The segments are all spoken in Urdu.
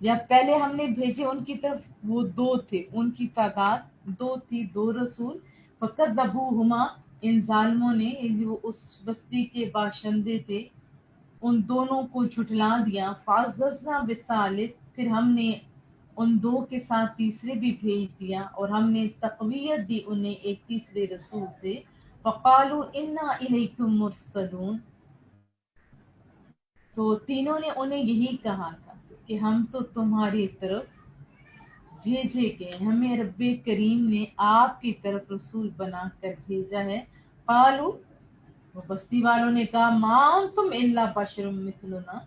یا پہلے ہم نے بھیجے ان کی طرف وہ 2 تھے، ان کی تعداد 2 تھی، 2 رسول، فکذبوہما، ان ظالموں نے جو اس بستی کے باشندے تھے ان دونوں کو جھٹلا دیا، فعززنا بالثالث، پھر ہم نے ان 2 کے ساتھ تیسرے بھی بھیج دیا اور ہم نے تقویت دی انہیں ایک تیسرے رسول سے، فقالوا انا الیکم مرسلون، تو تینوں نے انہیں یہی کہا تھا کہ ہم تو تمہاری طرف بھیجے گئے، ہمیں رب کریم نے آپ کی طرف رسول بنا کر بھیجا ہے۔ قالوا، وہ بستی والوں نے کہا، ما انتم الا بشر مثلنا،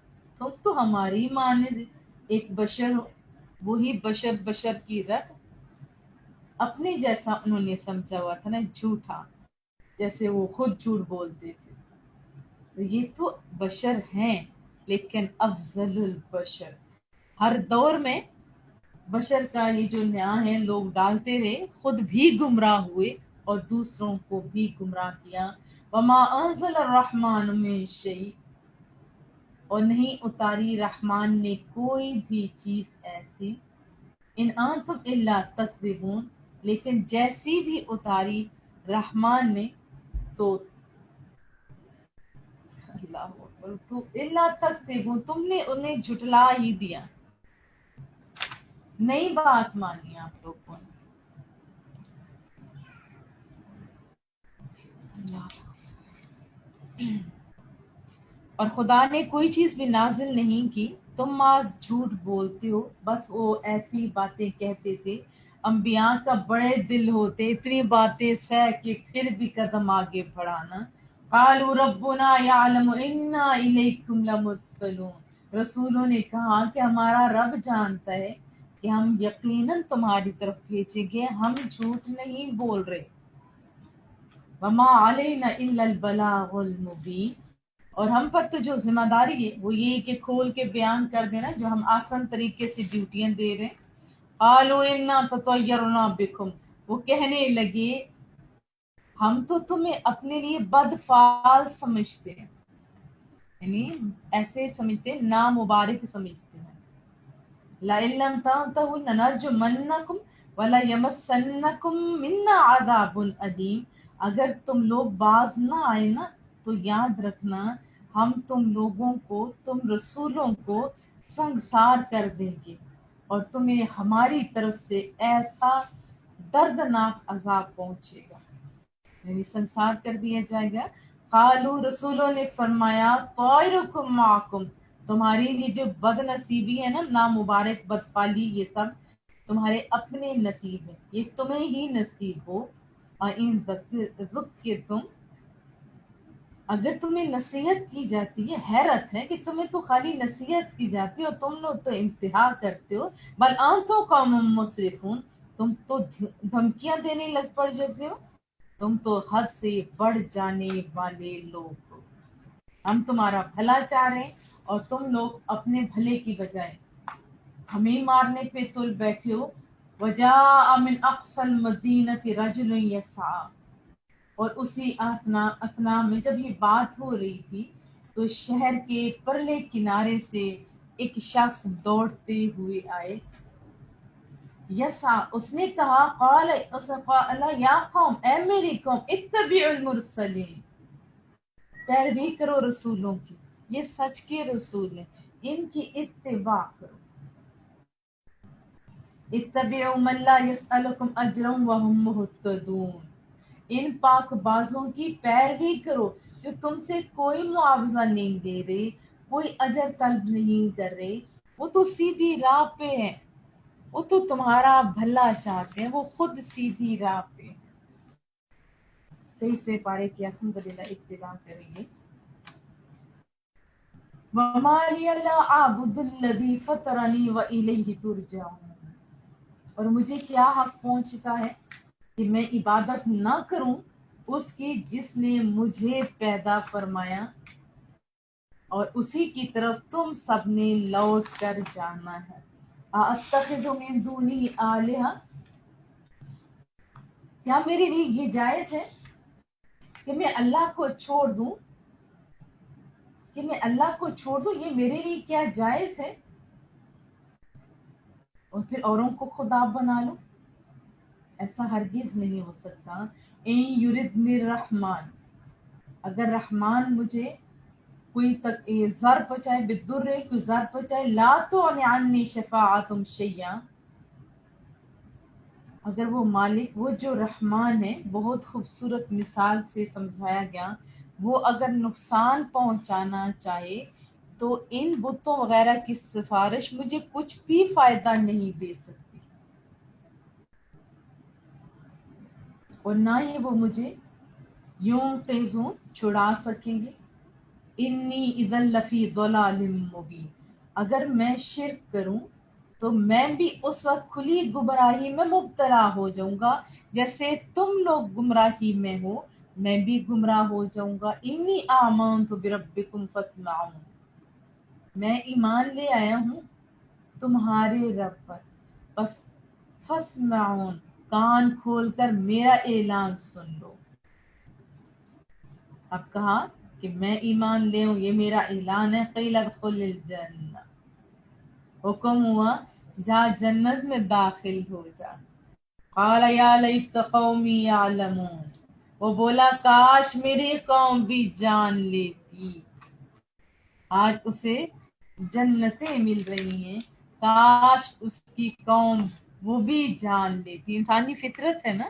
تم تو ہماری مانند ایک بشر ہو۔ وہی بشر کی رٹ اپنے جیسا انہوں نے سمجھا ہوا تھا نا، جھوٹا، جیسے وہ خود جھوٹ بولتے تھے۔ یہ تو بشر ہیں لیکن افضل البشر، ہر دور میں بشر کا یہ جو نیا ہے لوگ ڈالتے رہے، خود بھی گمراہ ہوئے اور دوسروں کو بھی گمراہ کیا۔ وما انزل الرحمن من شیء، اور نہیں اتاری رحمان نے کوئی بھی چیز ایسی، ان انتم الا تکذبون، لیکن جیسی بھی اتاری رحمان نے تو اللہ اکبر، تو الا تکذبون، تم نے انہیں جھٹلا ہی دیا، نئی بات مانی آپ لوگوں نے۔ اور خدا نے کوئی چیز بھی نازل نہیں کی، تم آج جھوٹ بولتے ہو، بس وہ ایسی باتیں کہتے تھے، انبیاء کا بڑے دل ہوتے، اتنی باتیں سہ کے پھر بھی قدم آگے بڑھانا۔ قالوا ربنا یعلم انا الیکم لمرسلون، رسولوں نے کہا کہ ہمارا رب جانتا ہے کہ ہم یقیناً تمہاری طرف بھیجے گئے، ہم جھوٹ نہیں بول رہے۔ وما علینا الا البلاغ المبین، اور ہم پر تو جو ذمہ داری ہے وہ یہ کہ کھول کے بیان کر دینا جو ہم آسان طریقے سے ڈیوٹیاں دے رہے ہیں۔ قالوا انا تطیرنا بکم، وہ کہنے لگے ہم تو تمہیں اپنے لیے بدفعال سمجھتے ہیں، یعنی ایسے سمجھتے ہیں، نامبارک سمجھتے ہیں۔ لئن لم تنتهوا لنرجمنکم وليمسنکم منا عذاب علیم، اگر تم لوگ باز نہ آئے نا تو یاد رکھنا ہم تم لوگوں کو، تم رسولوں کو سنگسار کر دیں گے اور تمہیں ہماری طرف سے ایسا دردناک عذاب پہنچے گا، یعنی سنسار کر دیا جائے گا۔ قالوا، رسولوں نے فرمایا، طائرکم معکم، تمہاری لیے جو بد نصیبی ہے نا، نامبارک، بدفعلی، یہ سب تمہارے اپنے نصیب ہے، یہ تمہیں ہی نصیب ہو۔ ان ذکرتم، اگر تمہیں نصیحت کی جاتی ہے، حیرت ہے کہ تمہیں تو خالی نصیحت کی جاتی ہے اور تم لوگ تو انتہا کرتے ہو، بل انتم قوم مسرفون، تم تو دھمکیاں دینے لگ پڑ جاتے ہو، تم تو حد سے بڑھ جانے والے لوگ ہو، ہم تمہارا بھلا چاہ رہے ہیں اور تم لوگ اپنے بھلے کی بجائے ہمیں مارنے پہ تل بیٹھے ہو۔ وجاء من اقصى المدینة رجل یسعى، اور اسی اثنا میں جب یہ بات ہو رہی تھی تو شہر کے پرلے کنارے سے ایک شخص دوڑتے ہوئے آئے، یسا، اس نے کہا، قال یا قوم، اے میری قوم، اتبعوا المرسلین، پیروی کرو رسولوں کی، یہ سچ کے رسول ہیں، ان کی اتباع کرو۔ اتبعوا من لا يسألكم اجرا وهم مهتدون، ان پاک بازوں کی پیروی کرو جو تم سے کوئی معاوضہ نہیں دے رہے، کوئی اجر طلب نہیں کر رہے، وہ تو سیدھی راہ پہ ہیں، وہ تو تمہارا بھلا چاہتے ہیں، وہ خود سیدھی راہ پہ۔ 23ویں پارے کی الحمدللہ ابتدا کریں گے۔ وَمَا لِيَ لَا أَعْبُدُ الَّذِي فَطَرَنِي وَإِلَيْهِ تُرْجَعُونَ، اور مجھے کیا حق پہنچتا ہے کہ میں عبادت نہ کروں اس کی جس نے مجھے پیدا فرمایا اور اسی کی طرف تم سب نے لوٹ کر جانا ہے۔ أَأَتَّخِذُ مِن دُونِهِ آلِهَةً، کیا میرے لیے یہ جائز ہے کہ میں اللہ کو چھوڑ دوں، کہ میں اللہ کو چھوڑ دوں، یہ میرے لیے کیا جائز ہے؟ اور پھر اوروں کو خدا بنا لو. ایسا ہرگز نہیں ہو سکتا. این یردنی الرحمن، اگر رحمان مجھے کوئی تک زر پہنچائے، بدر کوئی زر پہنچائے، لا تو عنی شفاعتم شیئا، اگر وہ مالک، وہ جو رحمان ہے، بہت خوبصورت مثال سے سمجھایا گیا، وہ اگر نقصان پہنچانا چاہے تو ان بتوں وغیرہ کی سفارش مجھے کچھ بھی فائدہ نہیں دے سکتی، اور نہ ہی وہ مجھے یوں قیزوں چھڑا سکیں گے. انی اذا لفی ضلال مبین، اگر میں شرک کروں تو میں بھی اس وقت کھلی گمراہی میں مبتلا ہو جاؤں گا، جیسے تم لوگ گمراہی میں ہو میں بھی گمراہ ہو جاؤں گا. انی آمنت بربکم فاسمعون، میں ایمان لے آیا ہوں تمہارے رب پر، بس فاسمعون، کان کھول کر میرا اعلان سن لو. اب کہا کہ میں ایمان لے ہوں، یہ میرا اعلان ہے. قیل ادخل الجنہ، حکم ہوا جا جنت میں داخل ہو جا. قال یا لیت قومی یعلمون، وہ بولا کاش میری قوم بھی جان لیتی. آج اسے جنتیں مل رہی ہیں، کاش اس کی قوم وہ بھی جان لیتی. انسانی فطرت ہے نا،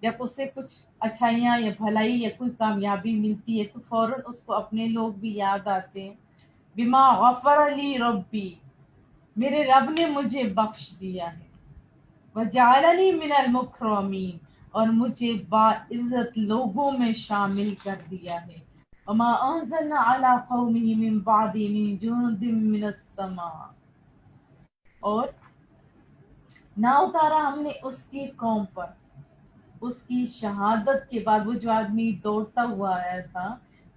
جب اسے کچھ اچھائیاں یا بھلائی یا کوئی کامیابی ملتی ہے تو فوراً اس کو اپنے لوگ بھی یاد آتے ہیں. بما غفر لی ربی، میرے رب نے مجھے بخش دیا ہے. وجعلنی من المکرمین، اور مجھے باعزت لوگوں میں شامل کر دیا ہے. وما انزلنا علی قومہ من بعد من جند من السماء، اور نہ اتارا ہم نے اس کی قوم پر اس کی شہادت کے بعد. وہ جو آدمی دوڑتا ہوا آیا تھا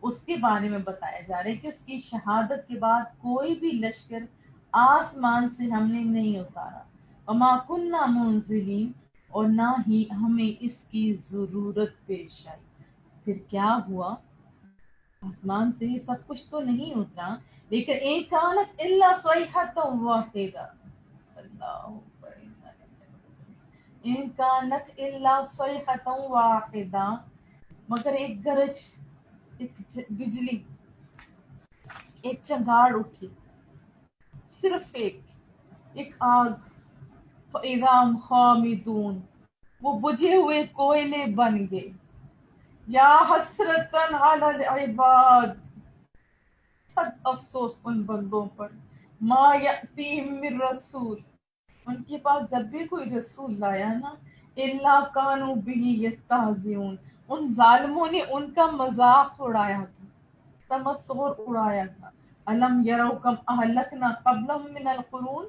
اس کے بارے میں بتایا جا رہا ہے کہ اس کی شہادت کے بعد کوئی بھی لشکر آسمان سے ہم نے نہیں اتارا. وما کننا منزلین، اور نہ ہی ہمیں اس کی ضرورت پیش آئی. پھر کیا ہوا؟ آسمان سے یہ سب کچھ تو نہیں اترا، لیکن ایک کانت الا صیحۃ واحدہ، اللہ ان کانت الا صیحۃ واحدہ، مگر ایک گرج، ایک بجلی، ایک چنگاڑ اٹھی، صرف ایک آگ. فَإِذَا هُمْ خَامِدُونَ، وہ بجھے ہوئے کوئلے بن گئے. یا حسرتاً علی العباد، سخت افسوس ان بندوں پر. ما یأتیہم من رسول، ان کے پاس جب بھی کوئی رسول لایا نا، الا کانوا بہ یستہزئون، ان ظالموں نے ان کا مذاق اڑایا تھا، تمسخر اڑایا تھا. الم یروا کم اہلکنا قبلہم من القرون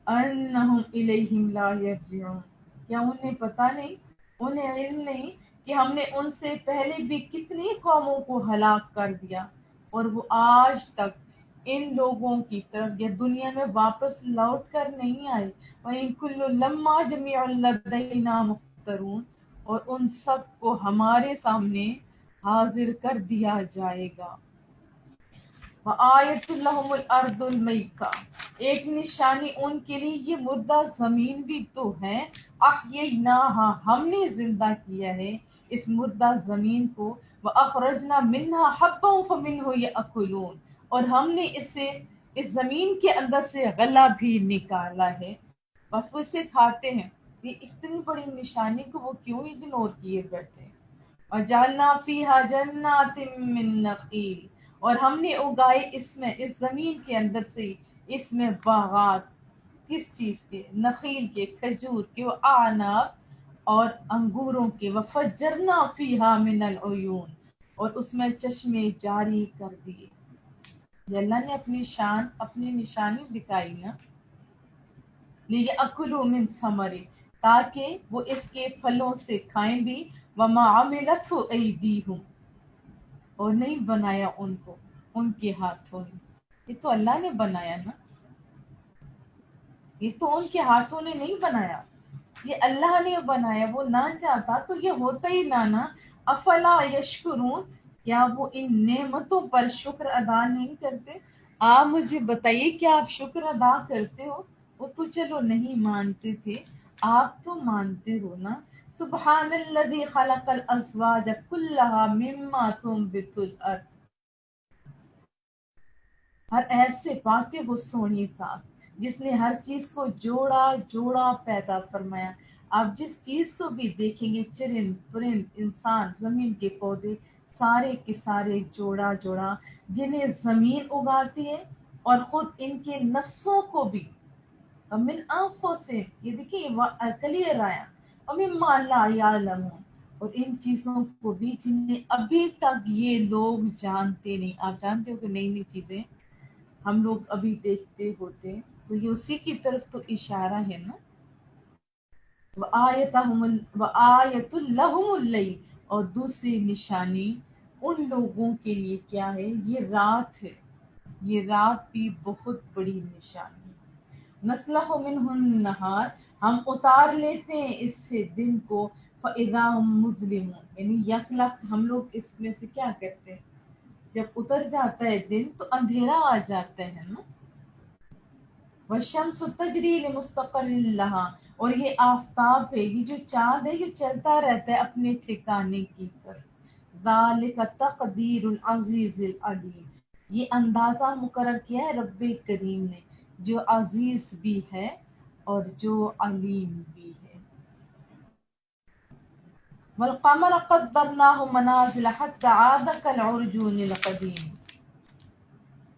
انہم الیہم لا یرجعون، کیا انہیں پتہ نہیں، انہیں علم نہیں کہ ہم نے ان سے پہلے بھی کتنی قوموں کو ہلاک کر دیا اور وہ آج تک ان لوگوں کی طرف یا دنیا میں واپس لوٹ کر نہیں آئے. وَإِن كُلٌّ لَمَّا جَمِيعٌ لَدَيْنَا مُحْضَرُونَ، اور ان سب کو ہمارے سامنے حاضر کر دیا جائے گا. وَآیَةٌ لَهُمُ الْأَرْضُ الْمَيْتَةُ، ایک نشانی ان کے لیے یہ مردہ زمین بھی تو ہے. احییناها، ہم نے زندہ کیا ہے اس مردہ زمین کو. وَأَخْرَجْنَا مِنْهَا حَبًّا فَمِنْهُ يَأْكُلُونَ، اور ہم نے اس زمین کے اندر سے غلہ بھی نکالا ہے، بس وہ اسے کھاتے ہیں. یہ اتنی بڑی نشانی کو وہ کیوں اگنور کیے بیٹھے. وَجَعَلْنَا فِيهَا جَنَّاتٍ مِّن نَخِيلٍ، اور ہم نے اگائے اس میں، اس زمین کے اندر سے اس میں باغات. کس چیز کے؟ نخیل کے، کھجور کے، اعناب اور انگوروں کے. وَفَجَّرْنَا فِيهَا مِنَ الْعُيُونِ، اور اس میں چشمے جاری کر دیے. یہ اللہ نے اپنی نشانی دکھائی نا. لِيَأْكُلُوا مِنْ ثَمَرِهِ، تاکہ وہ اس کے پھلوں سے کھائیں بھی. وَمَا عَمِلَتْهُ أَيْدِيهِمْ، اور نہیں بنایا ان کو ان کے ہاتھوں نے. یہ تو اللہ نے بنایا نا، یہ تو ان کے ہاتھوں نے نہیں بنایا، یہ اللہ نے بنایا. وہ نہ چاہتا تو یہ ہوتا ہی نہ نا. افلا یشکرون، کیا وہ ان نعمتوں پر شکر ادا نہیں کرتے؟ آپ مجھے بتائیے کیا آپ شکر ادا کرتے ہو؟ وہ تو چلو نہیں مانتے تھے، آپ تو مانتے ہو نا۔ سبحان الذی خلق الازواج کلھا مما تنبت الارض، ہر عیب سے پاک ہے وہ سونی صاف جس نے ہر چیز کو جوڑا جوڑا پیدا فرمایا۔ آپ جس چیز کو بھی دیکھیں گے، چرند پرند انسان زمین کے پودے، سارے کے سارے جوڑا جوڑا، جنہیں زمین اگاتی ہے اور خود ان کے نفسوں کو بھی، من انفسہم، یہ دیکھیے کلیئر آیا، ومما لا یعلمون، اور ان چیزوں کو بھی جنہیں ابھی تک یہ لوگ جانتے نہیں۔ آپ جانتے ہو کہ نئی نئی چیزیں ہم لوگ ابھی دیکھتے ہوتے ہیں، تو یہ اسی کی طرف تو اشارہ ہے نا۔ وآیت لہم اللیل، اور دوسری نشانی ان لوگوں کے لیے کیا ہے، یہ رات ہے، یہ رات بھی بہت بڑی نشانی ہے۔ نسلخ منہ النہار، ہم اتار لیتے ہیں اس سے دن کو، فاذا ہم مظلمون، یعنی یکلخ ہم لوگ اس میں سے کیا کرتے ہیں، جب اتر جاتا ہے دن تو اندھیرا آ جاتا ہے نا۔ والشمس تجری لمستقر لها، اور یہ آفتاب ہے، یہ جو چاند ہے یہ چلتا رہتا ہے اپنے ٹھکانے کی طرف۔ ذالک تقدیر العزیز العلیم، یہ اندازہ مقرر کیا ہے رب کریم نے، جو عزیز بھی ہے اور جو علیم بھی ہے۔ والقمر قدرناہ منازل حتی عاد کالعرجون القدیم،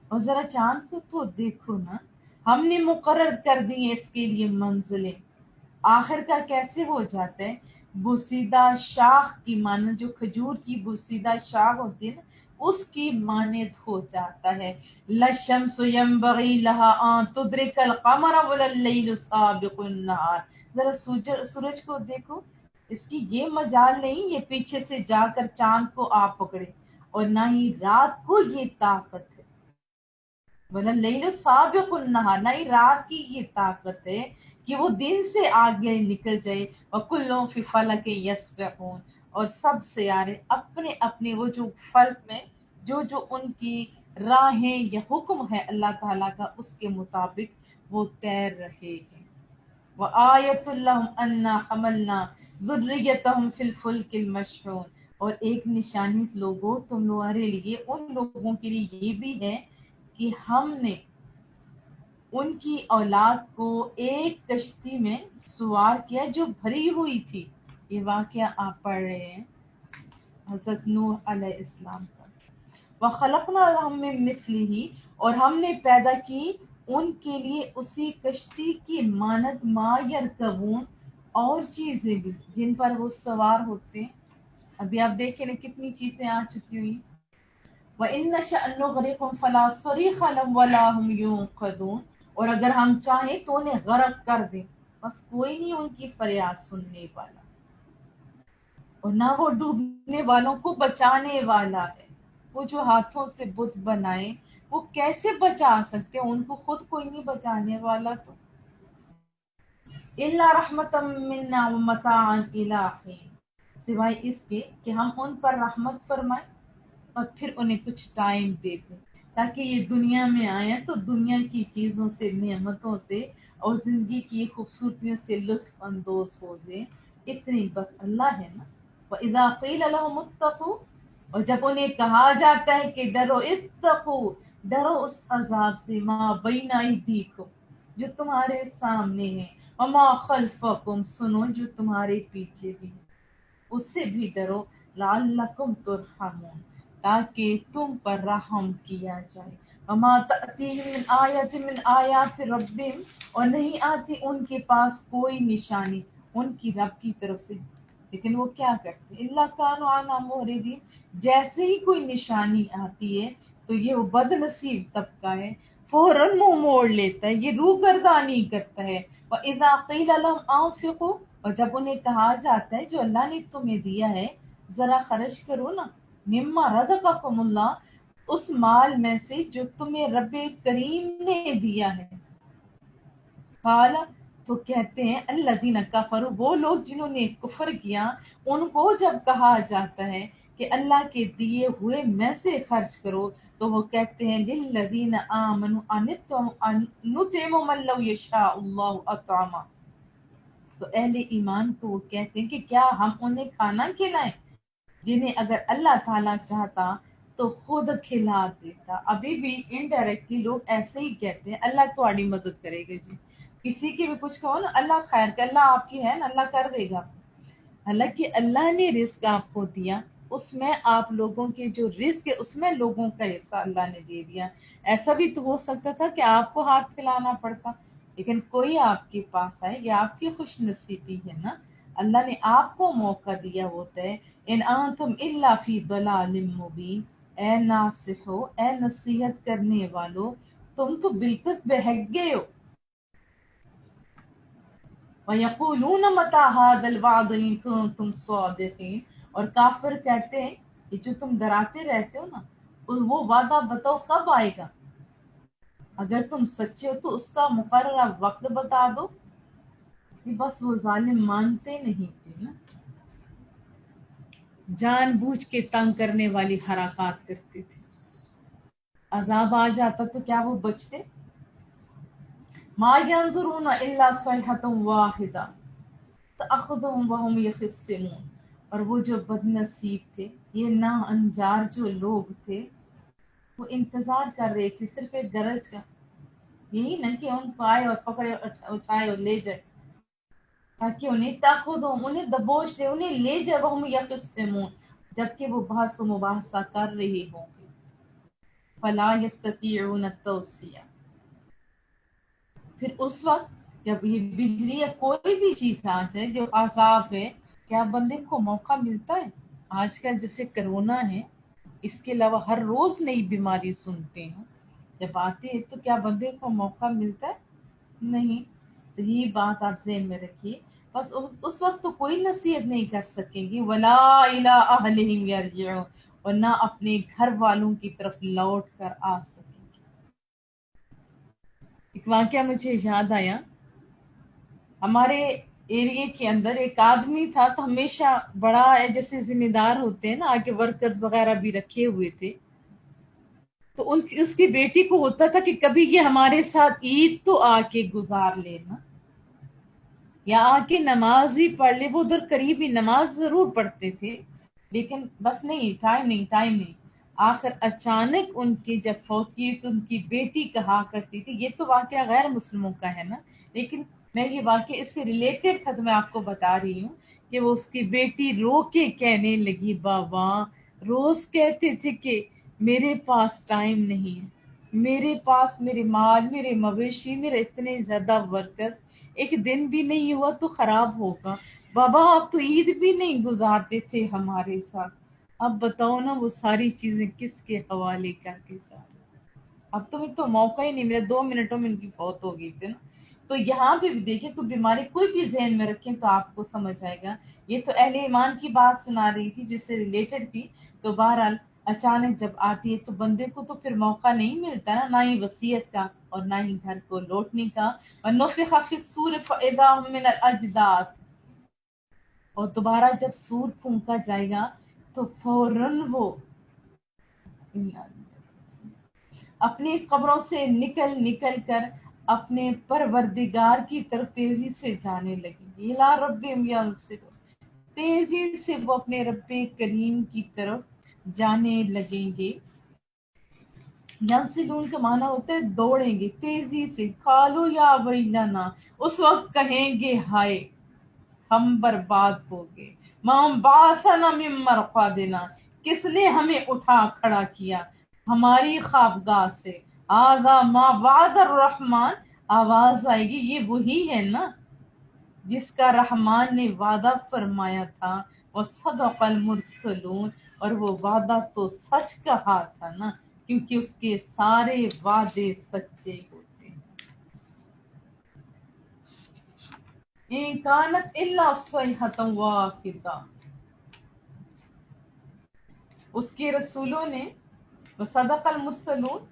اور ذرا چاند کو تو دیکھو نا، ہم نے مقرر کر دی ہیں اس کے لیے منزلیں، آخر کا کیسے ہو جاتا ہے، بوسیدہ شاخ کی مانند، جو کھجور کی بوسیدہ شاخ ہوتی ہے نا اس کی مانند ہو جاتا ہے۔ للشمس ينبغي لها ان تدرك القمر ولا الليل سابق النهار، ذرا سورج کو دیکھو، اس کی یہ مجال نہیں یہ پیچھے سے جا کر چاند کو آپ پکڑے، اور نہ ہی رات کو یہ طاقت ہے، وَلَلَّيْلُ سَابِقُ النَّهَارِ، نہ ہی رات کی یہ طاقت ہے کہ وہ دن سے آگے نکل جائے۔ وَكُلٌّ فِي فَلَكٍ يَسْبَحُونَ، اور سب سیارے اپنے اپنے وہ جو فلک میں جو جو ان کی راہیں یا حکم ہے اللہ تعالیٰ کا اس کے مطابق وہ تیر رہے ہیں۔ وَآیَةٌ لَّهُمْ أَنَّا حَمَلْنَا ذُرِّيَّتَهُمْ فِي الْفُلْكِ الْمَشْحُونِ، اور ایک نشانی لوگوں تمہارے لیے، ان لوگوں کے لیے یہ بھی ہے کہ ہم نے ان کی اولاد کو ایک کشتی میں سوار کیا جو بھری ہوئی تھی۔ یہ واقعہ آپ پڑھ رہے ہیں حضرت نوح علیہ السلام کا۔ وَخَلَقْنَا لَهُم مِّن مِّثْلِهِ، اور ہم نے پیدا کی ان کے لیے اسی کشتی کی مانند، ما یرکبون، اور چیزیں بھی جن پر وہ سوار ہوتے ہیں۔ ابھی آپ دیکھیں نا کتنی چیزیں آ چکی ہوئی۔ وَإِن نَّشَأْ نُغْرِقْهُمْ فَلَا صَرِيخَ لَهُمْ وَلَا هُمْ يُنقَذُونَ، اور اگر ہم چاہیں تو انہیں غرق کر دیں، بس کوئی نہیں ان کی فریاد سننے والا، اور نہ وہ ڈوبنے والوں کو بچانے والا ہے۔ وہ جو ہاتھوں سے بت بنائے وہ کیسے بچا سکتے ہیں، ان کو خود کوئی نہیں بچانے والا تو۔ إِلَّا رَحْمَةً مِنَّا وَمَتَاعًا إِلَىٰ حِينٍ، سوائے اس کے کہ ہم ان پر رحمت فرمائیں اور پھر انہیں کچھ ٹائم دیتے تاکہ یہ دنیا میں آئیں تو دنیا کی چیزوں سے، نعمتوں سے اور زندگی کی خوبصورتیوں سے لطف اندوز ہو جائیں، اتنی بس اللہ ہے نا۔ وَإِذَا قِيلَ لَهُمُ اتَّقُوا، اور جب انہیں کہا جاتا ہے کہ ڈرو، اتقوا، ڈرو اس عذاب سے، ما بین ایدیکم، جو تمہارے سامنے ہے، وما خلفکم، سنو جو تمہارے پیچھے بھی ہے، اس سے بھی ڈرو، لعلکم ترحمون، تاکہ تم پر رحم کیا جائے۔ وما تأتیہم من آیت من آیات ربہم، اور نہیں آتی ان کے پاس کوئی نشانی ان کی رب کی طرف سے، لیکن وہ کیا کرتے، الا کانوا عنہا معرضین، جیسے ہی کوئی نشانی آتی ہے تو یہ وہ بد نصیب طبقہ ہے فوراً منہ موڑ لیتا ہے، یہ روگردانی کرتا ہے۔ وَإِذَا قِيلَ لَهُمْ أَنفِقُوا، اور جب انہیں کہا جاتا ہے جو اللہ نے تمہیں دیا ہے ذرا خرچ کرو نا، مما رزقکم اللہ، اس مال میں سے جو تمہیں رب کریم نے دیا ہے، قال، تو کہتے ہیں الذین کفروا، وہ لوگ جنہوں نے کفر کیا، ان کو جب کہا جاتا ہے کہ اللہ کے دیے ہوئے میں سے خرچ کرو، تو وہ کہتے ہیں للذین آمنوا نطعم من لو یشاء اللہ اطعمہ، تو اہل ایمان کو وہ کہتے ہیں کہ کیا ہم انہیں کھانا کھلائیں جنہیں اگر اللہ تعالیٰ چاہتا تو خود کھلا دیتا۔ ابھی بھی انڈائریکٹلی لوگ ایسے ہی کہتے ہیں اللہ تمہاری مدد کرے گا جی، کسی کی بھی کچھ کہو نا اللہ خیر کر، اللہ آپ کی ہے نا، اللہ کر دے گا۔ حالانکہ اللہ نے رزق آپ کو دیا، اس میں آپ لوگوں کے جو رزق ہے اس میں لوگوں کا حصہ اللہ نے دے دیا۔ ایسا بھی تو ہو سکتا تھا کہ آپ کو ہاتھ پھیلانا پڑتا، لیکن کوئی آپ کے پاس آئے، یہ آپ کی خوش نصیبی ہے نا، اللہ نے آپ کو موقع دیا ہوتا ہے۔ ان انتم الا فی ضلال مبین، اے ناصحو، اے نصیحت کرنے والو، تم تو بالکل بہک گئے ہو۔ وَيَقُولُونَ مَتَىٰ هَٰذَا الْوَعْدُ إِن كُنتُمْ صَادِقِينَ، اور کافر کہتے ہیں کہ جو تم ڈراتے رہتے ہو نا، وہ وعدہ بتاؤ کب آئے گا، اگر تم سچے ہو تو اس کا مقررہ وقت بتا دو۔ کہ بس وہ ظالم مانتے نہیں تھے نا، جان بوجھ کے تنگ کرنے والی حرکات کرتے تھے، عذاب آ جاتا تو کیا وہ بچتے؟ ما ينظرون الا صيحة واحدة تأخذهم وهم يخصمون، اور وہ جو بد نصیب تھے، یہ نا انجار جو لوگ تھے، وہ انتظار کر رہے تھے صرف ایک گرج کا، یہی نا کہ ان کو آئے اور پکڑے اٹھائے اور لے جائے، تاکہ انہیں تاخذهم، انہیں دبوچ دے، انہیں لے جائے، وهم يخصمون، جبکہ وہ بحث و مباحثہ کر رہے ہوں گے۔ فلا يستطيعون التوصية، پھر اس وقت جب یہ بجلی یا کوئی بھی چیز آ جائے جو عذاب ہے، کیا بندے کو موقع ملتا ہے؟ آج کل جیسے کرونا ہے، اس کے علاوہ ہر روز نئی بیماری سنتے ہیں، جب آتے ہیں تو کیا بندے کو موقع ملتا ہے؟ نہیں۔ تو یہ بات آپ ذہن میں رکھیے، بس اس وقت تو کوئی نصیحت نہیں کر سکیں گے، ولا الی اہلہم یرجعون، اور نہ اپنے گھر والوں کی طرف لوٹ کر آ سکیں گے۔ ایک واقعہ مجھے یاد آیا، ہمارے ایریے کے اندر ایک آدمی تھا، تو ہمیشہ بڑا جیسے ذمہ دار ہوتے ہیں نا، آگے ورکرز وغیرہ بھی رکھے ہوئے تھے، تو اس کی بیٹی کو ہوتا تھا کہ کبھی یہ ہمارے ساتھ عید تو آ کے گزار لینا، یا آ کے نماز ہی پڑھ لے، وہ ادھر قریب ہی نماز ضرور پڑھتے تھے، لیکن بس نہیں، ٹائم نہیں، ٹائم نہیں۔ آخر اچانک ان کی جب فوت کی تو ان کی بیٹی کہا کرتی تھی، یہ تو واقعہ غیر مسلموں کا ہے نا، لیکن میں یہ واقعہ اس سے ریلیٹڈ تھا تو میں آپ کو بتا رہی ہوں کہ وہ اس کی بیٹی رو کے کہنے لگی، بابا روز کہتے تھے کہ میرے پاس ٹائم نہیں ہے، میرے پاس میرے مال، میرے مویشی، میرے اتنے زیادہ ورکرز، ایک دن بھی نہیں ہوا تو خراب ہوگا، بابا آپ تو عید بھی نہیں گزارتے تھے ہمارے ساتھ، اب بتاؤ نا وہ ساری چیزیں کس کے حوالے کر کے جا رہے۔ اب تو تو موقع ہی نہیں ملا، 2 منٹوں میں ان کی فوت ہو گئی تھی نا۔ تو یہاں پہ بھی دیکھیں، تو بیماری کوئی بھی ذہن میں رکھیں تو آپ کو سمجھ آئے گا۔ یہ تو اہل ایمان کی بات سنا رہی تھی جس سے ریلیٹڈ تھی، تو بہرحال اچانک جب آتی ہے تو بندے کو تو پھر موقع نہیں ملتا نا، نہ ہی وصیت کا اور نہ ہی گھر کو لوٹنے کا۔ وَنُفِخَ فِي الصُّورِ فَإِذَا هُم مِّنَ الْأَجْدَاثِ، اور دوبارہ جب سور پھونکا جائے گا تو فوراً وہ اپنی قبروں سے نکل نکل کر اپنے پروردگار کی طرف تیزی سے جانے لگیں گے، اِلیٰ رَبِّهِمْ يَنسِلُونَ، تیزی سے وہ اپنے رب کریم کی طرف جانے لگیں گے۔ ینسلون کا معنی ہوتا ہے دوڑیں گے تیزی سے۔ قالوا یا ویلنا، اس وقت کہیں گے ہائے ہم برباد ہو گئے، من بعثنا من مرقدنا، کس نے ہمیں اٹھا کھڑا کیا ہماری خوابگاہ سے۔ ھذا ما وعد الرحمن، آواز آئے گی یہ وہی ہے نا جس کا رحمان نے وعدہ فرمایا تھا، وصدق المرسلون، اور وہ وعدہ تو سچ کہا تھا نا، کیونکہ اس کے سارے وعدے سچے ہوتے ہیں۔ ان کانت الا صیحۃ واحدہ، اس کے رسولوں نے، وصدق المرسلون،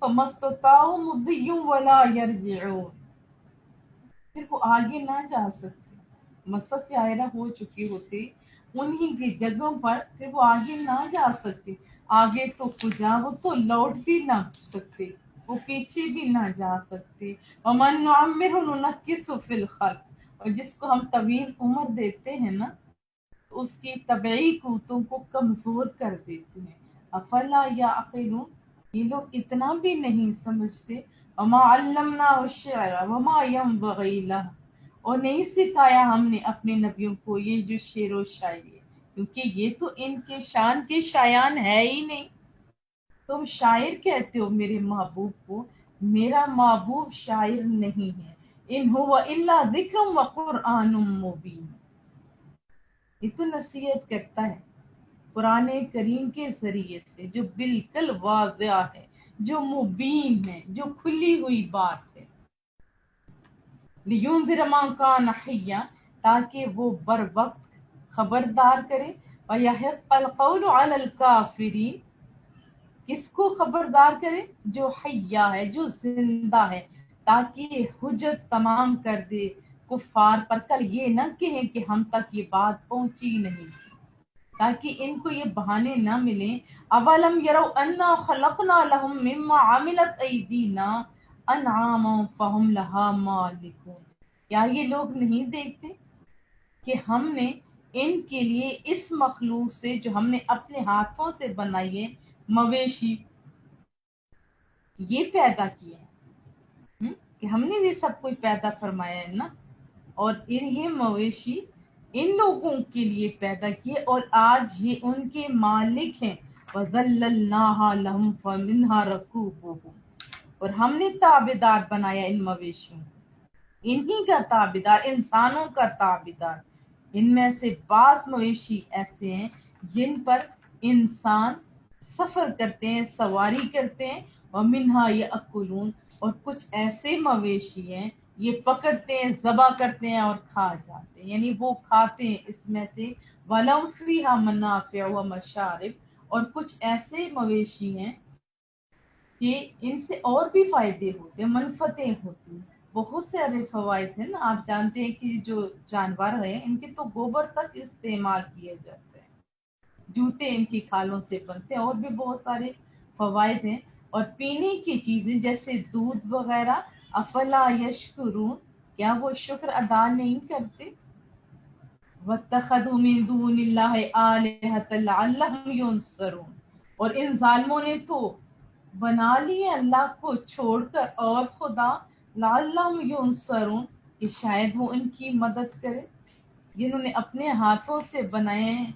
فَمَسْتَطَاعُوا مُضِيٌّ وَلَا يَرْجِعُونَ، پھر وہ آگے نہ جا سکتے، مسجد دائرہ ہو چکے ہوتے انہی کی جگہوں پر، پھر وہ آگے نہ جا سکتے، آگے تو کجا وہ تو لوٹ بھی نہ سکتے، وہ پیچھے بھی نہ جا سکتے۔ وَمَن نُعَمِّرْهُ نُنَكِّسْهُ فِي الْخَلْقِ، اور جس کو ہم طویل عمر دیتے ہیں نا، اس کی طبعی قوتوں کو کمزور کر دیتے ہیں۔ افلا یعقلون، یہ لوگ اتنا بھی نہیں سمجھتے۔ وما علمناہ الشعر وما ينبغی لہ، اور نہیں سکھایا ہم نے اپنے نبیوں کو یہ جو شعر و شاعری ہے، کیونکہ یہ تو ان کے شان کے شایان ہے ہی نہیں۔ تم شاعر کہتے ہو میرے محبوب کو، میرا محبوب شاعر نہیں ہے۔ ان هو الا ذکر و قرآن مبین، یہ تو نصیحت کرتا ہے قرآن کریم کے ذریعے سے جو بالکل واضح ہے، جو مبین ہے، جو کھلی ہوئی بات ہے۔ لِيُنذِرَ مَن كَانَ حَيًّا، تاکہ وہ بر وقت خبردار کرے، وَيَحِقَّ الْقَوْلُ عَلَى الْكَافِرِينَ، کس کو خبردار کرے؟ جو حیہ ہے، جو زندہ ہے، تاکہ حجت تمام کر دے کفار پر، کل یہ نہ کہیں کہ ہم تک یہ بات پہنچی نہیں، تاکہ ان کو یہ بہانے نہ ملیں۔ اولم یروا انا خلقنا لهم مما عملت ایدینا انعاما فهم لها مالکون، کیا یہ لوگ نہیں دیکھتے کہ ہم نے ان کے لیے اس مخلوق سے جو ہم نے اپنے ہاتھوں سے بنائی ہے، مویشی یہ پیدا کیے ہیں، کہ ہم نے یہ سب کچھ پیدا فرمایا ہے نا، اور یہ مویشی ان لوگوں کے لیے پیدا کیے، اور آج یہ ان کے مالک ہیں۔ وَذَلَّلْنَاهَا لَهُمْ فَمِنْهَا رَكُوبُهُمْ، اور ہم نے تابعدار بنایا ان مویشیوں کو، انہی کا تابعدار، انسانوں کا تابعدار۔ ان میں سے بعض مویشی ایسے ہیں جن پر انسان سفر کرتے ہیں، سواری کرتے ہیں، وَمِنْهَا يَأْكُلُونَ، اور کچھ ایسے مویشی ہیں یہ پکڑتے ہیں، ذبح کرتے ہیں اور کھا جاتے ہیں، یعنی وہ کھاتے ہیں اس میں سے۔ وَلَهُمْ فِيهَا مَنَافِعُ وَمَشَارِبُ، اور کچھ ایسے مویشی ہیں کہ ان سے اور بھی فائدے ہوتے ہیں، منفعتیں ہوتی ہیں، بہت سارے فوائد ہیں نا۔ آپ جانتے ہیں کہ جو جانور ہیں ان کے تو گوبر تک استعمال کیا جاتا ہے، جوتے ان کی کھالوں سے بنتے ہیں، اور بھی بہت سارے فوائد ہیں۔ اور پینے کی چیزیں جیسے دودھ وغیرہ، افلا یشکرون، کیا وہ شکر ادا نہیں کرتے؟ وَاتَّخَذُوا مِن دُونِ اللَّهِ آلِهَةً لَعَلَّهُمْ يُنصَرُونَ، اور ان ظالموں نے تو بنا لیے اللہ کو چھوڑ کر اور خدا، لَعَلَّهُمْ يُنصَرُونَ، کہ شاید وہ ان کی مدد کرے، جنہوں نے اپنے ہاتھوں سے بنائے ہیں،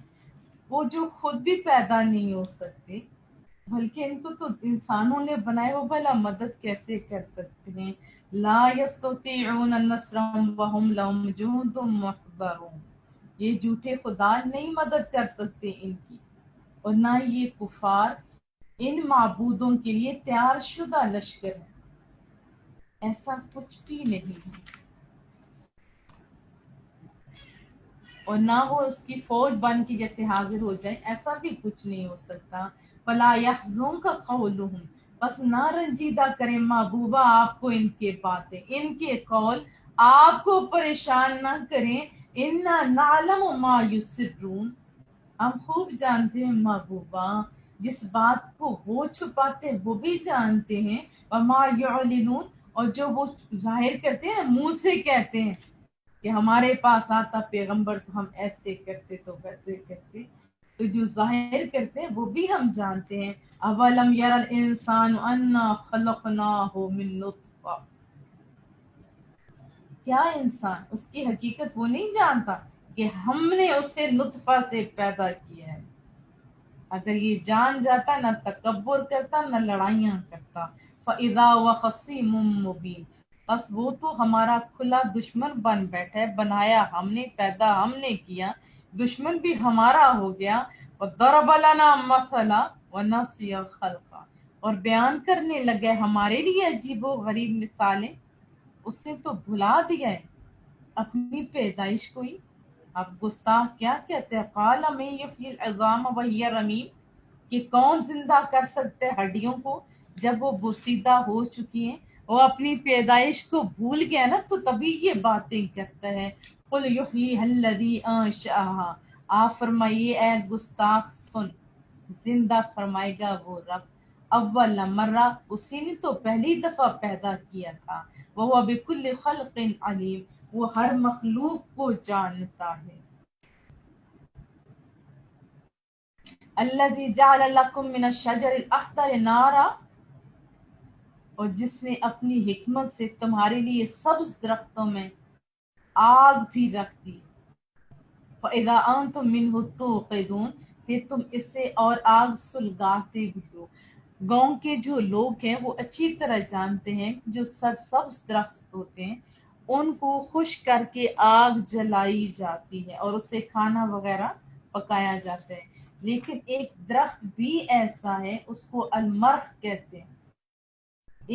وہ جو خود بھی پیدا نہیں ہو سکتے، بلکہ ان کو تو انسانوں نے بنائے، وہ بھلا مدد کیسے کر سکتے ہیں؟ لا یستطیعون النصر وهم لهم جند محضرون، یہ جھوٹے خدا نہیں مدد کر سکتے ان کی، اور نہ یہ کفار ان معبودوں کے لیے تیار شدہ لشکر ہے، ایسا کچھ بھی نہیں ہے، اور نہ وہ اس کی فوج بن کے جیسے حاضر ہو جائے، ایسا بھی کچھ نہیں ہو سکتا۔ فلا يحزنك قولهم، بس نہ رنجیدہ کریں محبوبہ آپ کو ان کے باتیں، ان کے قول آپ کو پریشان نہ کریں۔ انا نعلم ما يسرون، ہم خوب جانتے ہیں محبوبہ، جس بات کو وہ چھپاتے ہیں وہ بھی جانتے ہیں، وما يعلنون، اور جو وہ ظاہر کرتے ہیں نا، منہ سے کہتے ہیں کہ ہمارے پاس آتا پیغمبر تو ہم ایسے کرتے تو ویسے کرتے، تو جو ظاہر کرتے ہیں وہ بھی ہم جانتے ہیں۔ اولم یر الانسان انا خلقناہ من نطفہ، کیا انسان اس کی حقیقت وہ نہیں جانتا کہ ہم نے اسے نطفہ سے پیدا کیا ہے؟ اگر یہ جان جاتا نہ تکبر کرتا، نہ لڑائیاں کرتا۔ فَإِذَا وَخَصِيمٌ مُّبِينٌ، بس وہ تو ہمارا کھلا دشمن بن بیٹھا ہے، بنایا ہم نے، پیدا ہم نے کیا، دشمن بھی ہمارا ہو گیا۔ وَضَرَبَ لَنَا مَثَلًا وَنَسِيَ خَلْقًا، اور بیان کرنے لگے ہمارے لیے عجیب و غریب مثالیں، اس نے تو بھلا دیا ہے اپنی پیدائش کو ہی۔ اب گستاخ کیا کہتے ہیں، قال من یحیی العظام وہی رمیم، کہ کون زندہ کر سکتے ہڈیوں کو جب وہ بوسیدہ ہو چکی ہیں، وہ اپنی پیدائش کو بھول گیا نا، تو تبھی یہ باتیں کرتا ہے۔ قل یحییھا الذی انشأھا، آپ فرمائیے اے گستاخ سن، زندہ فرمائے گا وہ رب اول مرہ، اسی نے تو پہلی دفعہ پیدا کیا تھا، وہو بکل خلق علیم، وہ ہر مخلوق کو جانتا ہے۔ الذی جعل لکم من الشجر الاخضر نارا، اور جس نے اپنی حکمت سے تمہارے لیے سبز درختوں میں آگ بھی رکھ دی، فَإِذَا أَنْتُمْ مِنْهُ تُوقِدُونَ، پھر تم اس سے اور آگ سلگاتے بھی ہو۔ گاؤں کے جو لوگ ہیں وہ اچھی طرح جانتے ہیں جو سرسبز درخت ہوتے ہیں ان کو خشک کر کے آگ جلائی جاتی ہے اور اس سے کھانا وغیرہ پکایا جاتا ہے، لیکن ایک درخت بھی ایسا ہے، اس کو المرخ کہتے ہیں،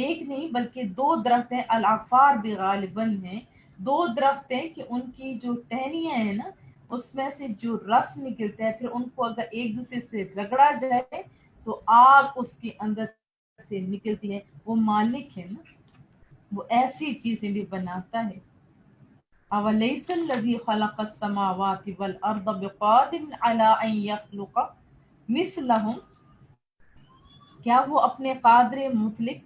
ایک نہیں بلکہ دو درخت ہیں، العفار بھی غالباً ہیں، دو درخت ہیں کہ ان کی جو ٹہنیاں ہیں نا اس میں سے جو رس نکلتا ہے، پھر ان کو اگر ایک دوسرے سے رگڑا جائے تو آگ اس کے اندر سے نکلتی ہے۔ وہ مالک ہے نا، وہ ایسی چیزیں بھی بناتا ہے۔ اَوَلَيْسَ الَّذِي خَلَقَ السَّمَاوَاتِ وَالْأَرْضَ بِقَادِرٍ عَلَىٰ أَن يَخْلُقَ مِثْلَهُم، کیا وہ اپنے قادر مطلق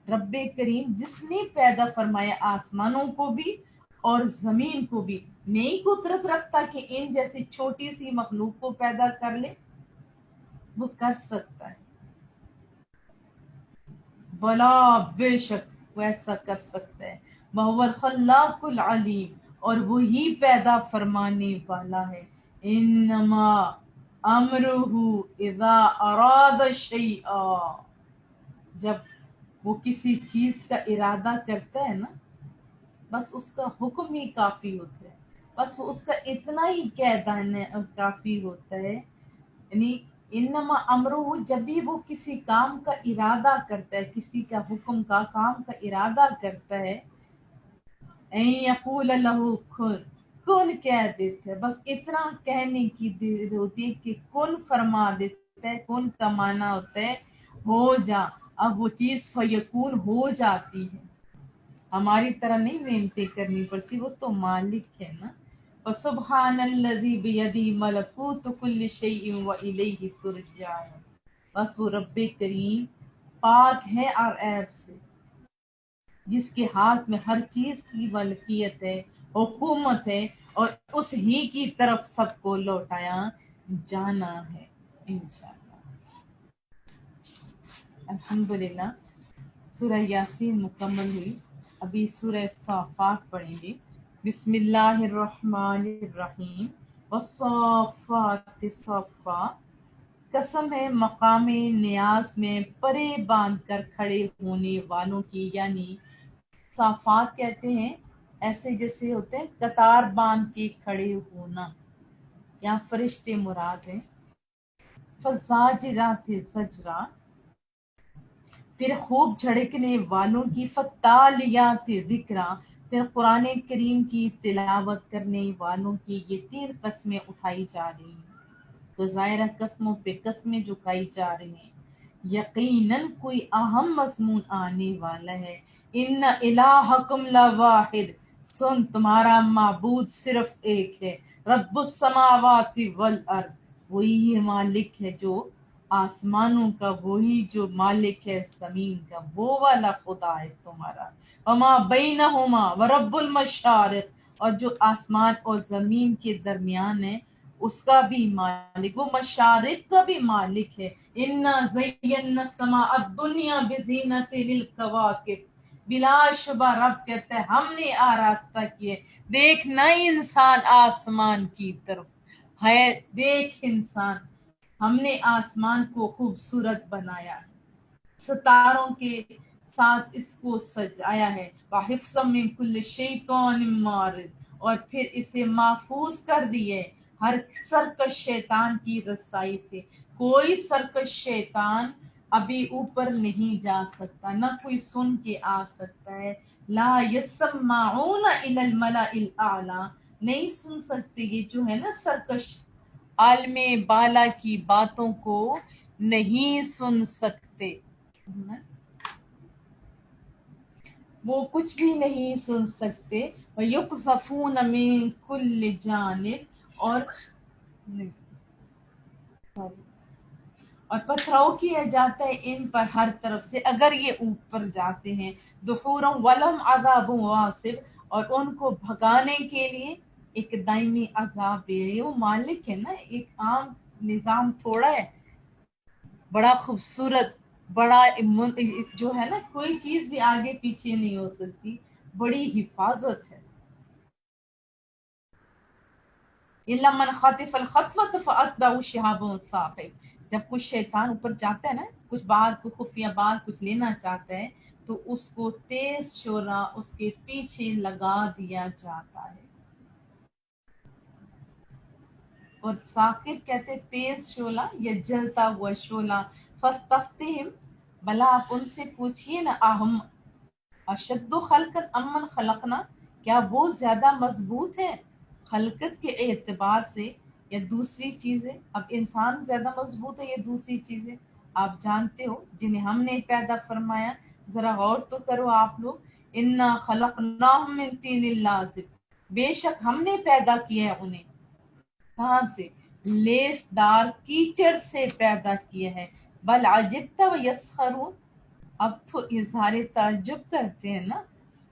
رب کریم جس نے پیدا فرمایا آسمانوں کو بھی اور زمین کو بھی، نہیں قدرت رکھتا کہ ان جیسی چھوٹی سی مخلوق کو پیدا کر لے؟ وہ کر سکتا ہے، بلا بے شک وہ ایسا کر سکتا ہے۔ وَهُوَ الْخَلَّاقُ الْعَلِيمُ، اور وہی پیدا فرمانے والا ہے۔ انما امرہ اذا اراد شیئا، جب وہ کسی چیز کا ارادہ کرتا ہے نا، بس اس کا حکم ہی کافی ہوتا ہے، بس وہ اس کا اتنا ہی کہہ دینا کافی ہوتا ہے، یعنی انما امرہ، جب بھی وہ کسی کام کا ارادہ کرتا ہے، کسی کا حکم کا کام کا ارادہ کرتا ہے، ان یقول لہ کن، کن کہہ دیتا ہے، بس اتنا کہنے کی دیر ہوتی ہے کہ کن فرما دیتا ہے، کن کا معنی ہوتا ہے ہو جا، اب وہ چیز فیکون ہو جاتی ہے، ہماری طرح نہیں محنتیں کرنی پڑتی، وہ تو مالک ہے نا۔ فسبحان الذی بیدہ ملکوت کل شیء والیہ ترجعون، بس وہ رب کریم پاک ہے اور عیب سے، جس کے ہاتھ میں ہر چیز کی ملکیت ہے، حکومت ہے، اور اس ہی کی طرف سب کو لوٹایا جانا ہے انشاءاللہ۔ الحمدللہ سورہ یاسین مکمل ہوئی، ابھی سورہ صافات پڑھیں گے۔ بسم اللہ الرحمن الرحیم، والصافات صفا، قسم ہے مقام نیاز میں پرے باندھ کر کھڑے ہونے والوں کی، یعنی صافات کہتے ہیں ایسے جیسے ہوتے ہیں قطار باندھ کے کھڑے ہونا، یا فرشتے مراد ہیں۔ فزاجرات زجرا، پھر خوب جھڑکنے والوں کی، فتالیات ذکرا، پھر قرآن کریم کی تلاوت کرنے والوں کی، یہ تین قسمیں اٹھائی جا رہی ہیں، تو ظاہرہ قسموں پہ قسمیں جو کھائی جا رہی ہیں، یقیناً کوئی اہم مضمون آنے والا ہے۔ ان الہکم لواحد، سن تمہارا معبود صرف ایک ہے، رب السماوات والارض، وہی مالک ہے جو آسمانوں کا، وہی جو مالک ہے زمین کا، وہ والا خدا ہے تمہارا۔ وما بینہما ورب المشارق، اور جو آسمان اور زمین کے درمیان ہے اس کا بھی مالک، وہ مشارق کا بھی مالک ہے۔ انا زینا السماء الدنیا بزینت للکواکب، بلا شبہ رب کہتا ہے ہم نے آراستہ کیے، دیکھ نہ انسان آسمان کی طرف ہے، دیکھ انسان، ہم نے آسمان کو خوبصورت بنایا ہے، ستاروں کے ساتھ اس کو سجایا ہے، وحفظا من کل شیطان مارد، اور پھر اسے محفوظ کر دیے ہر سرکش شیطان کی رسائی سے، کوئی سرکش شیطان ابھی اوپر نہیں جا سکتا، نہ کوئی سن کے آ سکتا ہے۔ لا یسمعون الی الملأ الاعلی، نہیں سن سکتے یہ جو ہے نا سرکش عالم بالا کی باتوں کو نہیں سن سکتے۔ وہ کچھ بھی نہیں سن سکتے. وَيُقْذَفُونَ مِن كُلِّ جانب اور پتھراؤ کیا جاتا ہے ان پر ہر طرف سے اگر یہ اوپر جاتے ہیں. دحورا ولم عذاب واصب اور ان کو بھگانے کے لیے ایک دائمی عذاب ہے. وہ مالک ہے نا، ایک عام نظام تھوڑا ہے، بڑا خوبصورت، بڑا جو ہے نا، کوئی چیز بھی آگے پیچھے نہیں ہو سکتی، بڑی حفاظت ہے. الا من خطف الخطفة فاتبعه شهاب ثاقب جب کچھ شیطان اوپر جاتا ہے نا، کچھ بار کو خفیہ بار کچھ لینا چاہتا ہے تو اس کو تیز شعلہ اس کے پیچھے لگا دیا جاتا ہے. اور ثاقب کہتے تیز شعلہ یا جلتا ہوا شعلہ. فاستفتہم بلا آپ ان سے پوچھئے نا، اہم اشد خلقا امن خلقنا کیا وہ زیادہ مضبوط ہے خلقت کے اعتبار سے یا دوسری چیزیں؟ اب انسان زیادہ مضبوط ہے یا دوسری چیزیں؟ آپ جانتے ہو جنہیں ہم نے پیدا فرمایا، ذرا غور تو کرو آپ لوگ. انا خلقناہم من طین لازب بے شک ہم نے پیدا کیا ہے انہیں کہاں سے؟ لیس دار کیچڑ سے پیدا کیا ہے. بل عجبت و یسخرون اب تو اظہار تعجب کرتے ہیں نا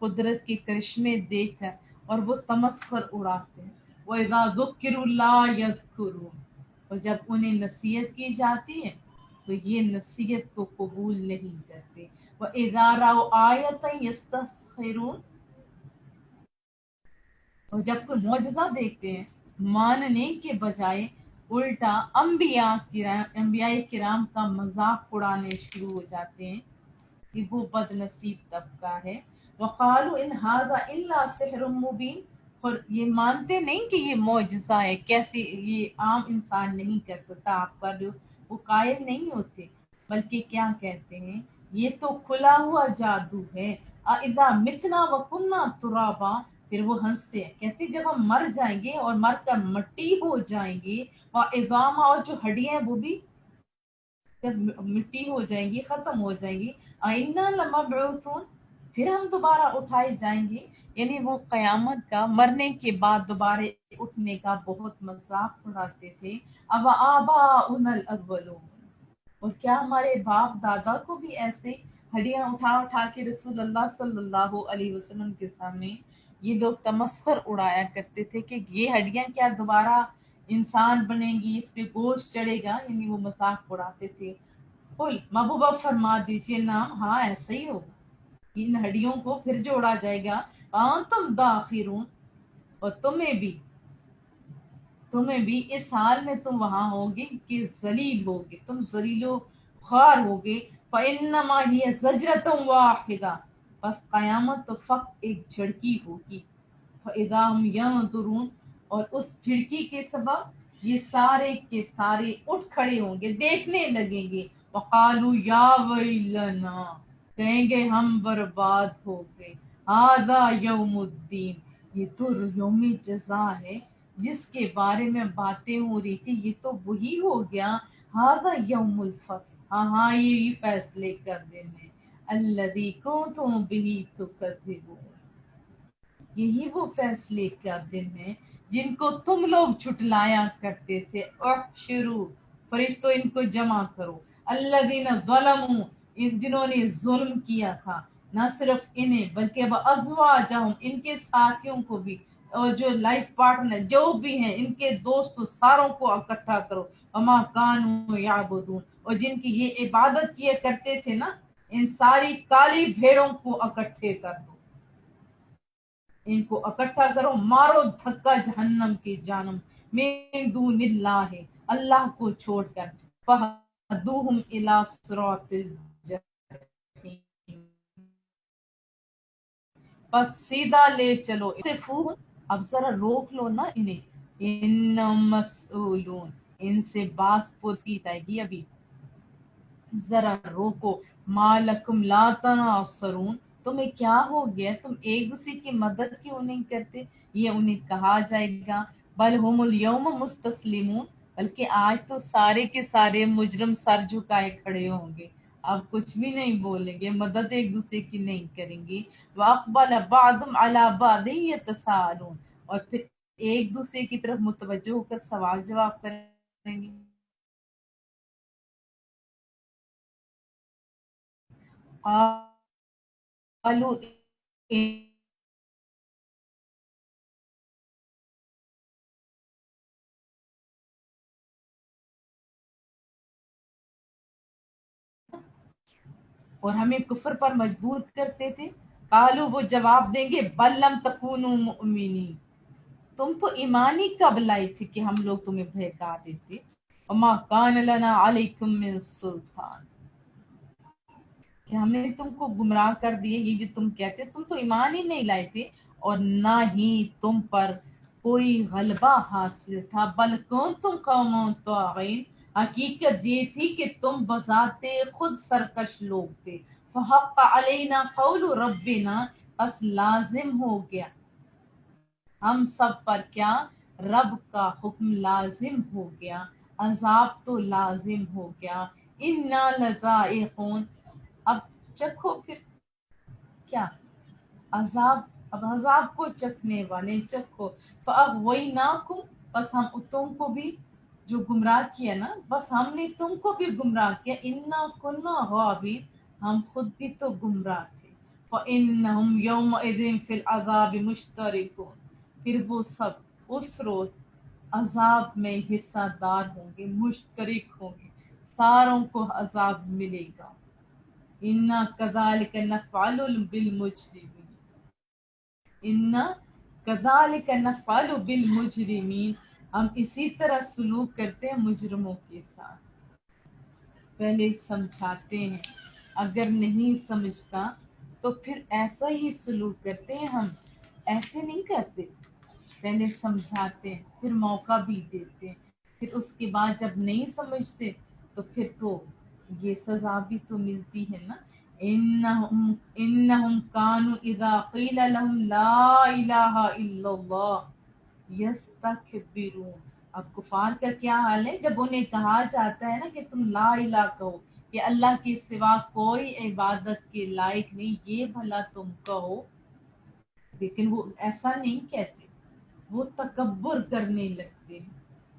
قدرت کے کرشمے دیکھ کر اور وہ تمسخر اڑاتے ہیں. وَإِذَا ذُكِّرُوا لَا يَذْكُرُونَ اور جب انہیں نصیحت کی جاتی ہے تو یہ نصیحت کو قبول نہیں کرتے. وَإِذَا رَأَوْا آیَةً يَسْتَسْخِرُونَ اور جب کوئی معجزہ دیکھتے ہیں ماننے کے بجائے الٹا انبیاء کرام کا مذاق اڑانے شروع ہو جاتے ہیں کہ وہ بد نصیب طبقہ ہے. وقالوا ان هذا الا سحر مبین اور یہ مانتے نہیں کہ یہ معجزہ ہے، کیسے یہ عام انسان نہیں کر سکتا. آپ کا جو وہ قائل نہیں ہوتے بلکہ کیا کہتے ہیں، یہ تو کھلا ہوا جادو ہے. اذا متنا وکنا ترابا پھر وہ ہنستے ہیں، کہتے ہیں جب ہم مر جائیں گے اور مر کر مٹی ہو جائیں گے اور عظام اور جو ہڈیاں ہیں وہ بھی جب مٹی ہو جائیں گی، ختم ہو جائیں گی. آئینہ لمبعوثون پھر ہم دوبارہ اٹھائے جائیں گے. یعنی وہ قیامت کا، مرنے کے بعد دوبارہ اٹھنے کا بہت مذاق اڑاتے تھے. اب آباؤنا الاولون اور کیا ہمارے باپ دادا کو بھی ایسے ہڈیاں اٹھا اٹھا کے رسول اللہ صلی اللہ علیہ وسلم کے سامنے یہ لوگ تمسخر اڑایا کرتے تھے کہ یہ ہڈیاں کیا دوبارہ انسان بنیں گی، اس پہ گوشت چڑھے گا، یعنی وہ مذاق اڑاتے تھے. قل محبوبہ فرما دیجیے نام ہاں ایسا ہی ہوگا، ان ہڈیوں کو پھر جوڑا جائے گا. تم داخرون اور تمہیں بھی اس حال میں تم وہاں ہوگے کہ ذلیل ہوگے، تم ذلیل و خوار ہوگے. فَإِنَّمَا هِيَ زَجْرَةٌ وَاحِدَةٌ بس قیامت تو فقط ایک جھڑکی ہوگی. فَإِذَا هُمْ يَنظُرُونَ اور اس جھڑکی کے سبب یہ سارے کے سارے اٹھ کھڑے ہوں گے، دیکھنے لگیں گے. وَقَالُوا يَا وَيْلَنَا کہیں گے ہم برباد ہو گئے. هَذَا يَوْمُ الدِّينِ یہ تو یوم جزا ہے جس کے بارے میں باتیں ہو رہی تھی، یہ تو وہی ہو گیا. هذا یوم الفصل ہاں ہاں یہی فیصلے کا دن ہے. الذی کنتم بہ تکذبون یہی وہ فیصلے کا دن ہے جن کو تم لوگ جھٹلایا کرتے تھے. احشروا فرشتوں ان کو جمع کرو. الذین ظلموا جنہوں نے ظلم کیا تھا، نہ صرف انہیں بلکہ ازواجہم ان کے ساتھیوں کو بھی، اور جو لائف پارٹنر جو بھی ہیں ان کے دوست ساروں کو اکٹھا کرو. وما کانوا یعبدون اور جن کی یہ عبادت کیا کرتے تھے نا، ان ساری کالی بھیڑوں کو اکٹھے کر دو، ان کو اکٹھا کرو، مارو دھکا جہنم کی جانب. من دون اللہ اللہ کو چھوڑ کر. فہدوہم الی صراط الجحیم بس سیدھا لے چلو. اب ذرا روک لو نا انہیں. انہم مسئولون ان سے باز پرس کی جائے گی. ابھی ذرا روکو. مالکم لا تناصرون تمہیں کیا ہو گیا، تم ایک دوسرے کی مدد کیوں نہیں کرتے؟ یہ انہیں کہا جائے گا. بل ہم الیوم مستسلمون بلکہ آج تو سارے کے سارے مجرم سر جھکائے کھڑے ہوں گے. اب کچھ بھی نہیں بولیں گے، مدد ایک دوسرے کی نہیں کریں گے. وَأَقْبَلَ بَعْضُهُمْ عَلَى بَعْضٍ يَتَسَاءَلُونَ، اور پھر ایک دوسرے کی طرف متوجہ ہو کر سوال جواب کریں گے. قالوا اور ہمیں کفر پر مجبور کرتے تھے. قالوا وہ جواب دیں گے بل لم تکونوا مؤمنین، تم تو ایمان ہی کب لائے تھے کہ ہم لوگ تمہیں بہکا دیتے. وما کان لنا علیکم من سلطان، کہ ہم نے تم کو گمراہ کر دیے. یہ جو تم کہتے تم تو ایمان ہی نہیں لائے تھے اور نہ ہی تم پر کوئی غلبہ حاصل تھا. بل کنتم قوما طاغین، حقیقت یہ تھی کہ تم بذات خود سرکش لوگ تھے. فحق علینا قول ربنا، بس لازم ہو گیا ہم سب پر کیا، رب کا حکم لازم ہو گیا، عذاب تو لازم ہو گیا. انا لذائقون، اب چکھو پھر کیا عذاب، اب عذاب کو چکھنے والے چکھو. فاغویناکم، بس ہم تم کو بھی جو گمراہ کیا نا، بس ہم نے تم کو بھی گمراہ کیا. انا کنا غابین، ہم خود بھی تو گمراہ تھے. فانہم یومئذ فی العذاب مشترکون، پھر وہ سب اس روز عذاب میں حصہ دار ہوں گے، مشترک ہوں گے، ساروں کو عذاب ملے گا. انا کذالک نفعل بالمجرمین، انا کذالک نفعل بالمجرمین، ہم اسی طرح سلوک کرتے ہیں مجرموں کے ساتھ. پہلے سمجھاتے ہیں، اگر نہیں سمجھتا تو پھر ایسا ہی سلوک کرتے ہیں ہم، ایسے نہیں کرتے. پہلے سمجھاتے ہیں، پھر موقع بھی دیتے ہیں، پھر اس کے بعد جب نہیں سمجھتے تو پھر تو یہ سزا بھی تو ملتی ہے نا. انہم کانوا اذا قیل لهم لا الہ الا اللہ یستکبرون، اب کفار کا کیا حال ہے جب انہیں کہا جاتا ہے نا کہ تم لا الہ کہو، کہ اللہ کے سوا کوئی عبادت کے لائق نہیں، یہ بھلا تم کہو. لیکن وہ ایسا نہیں کہتے، وہ تکبر کرنے لگتے ہیں،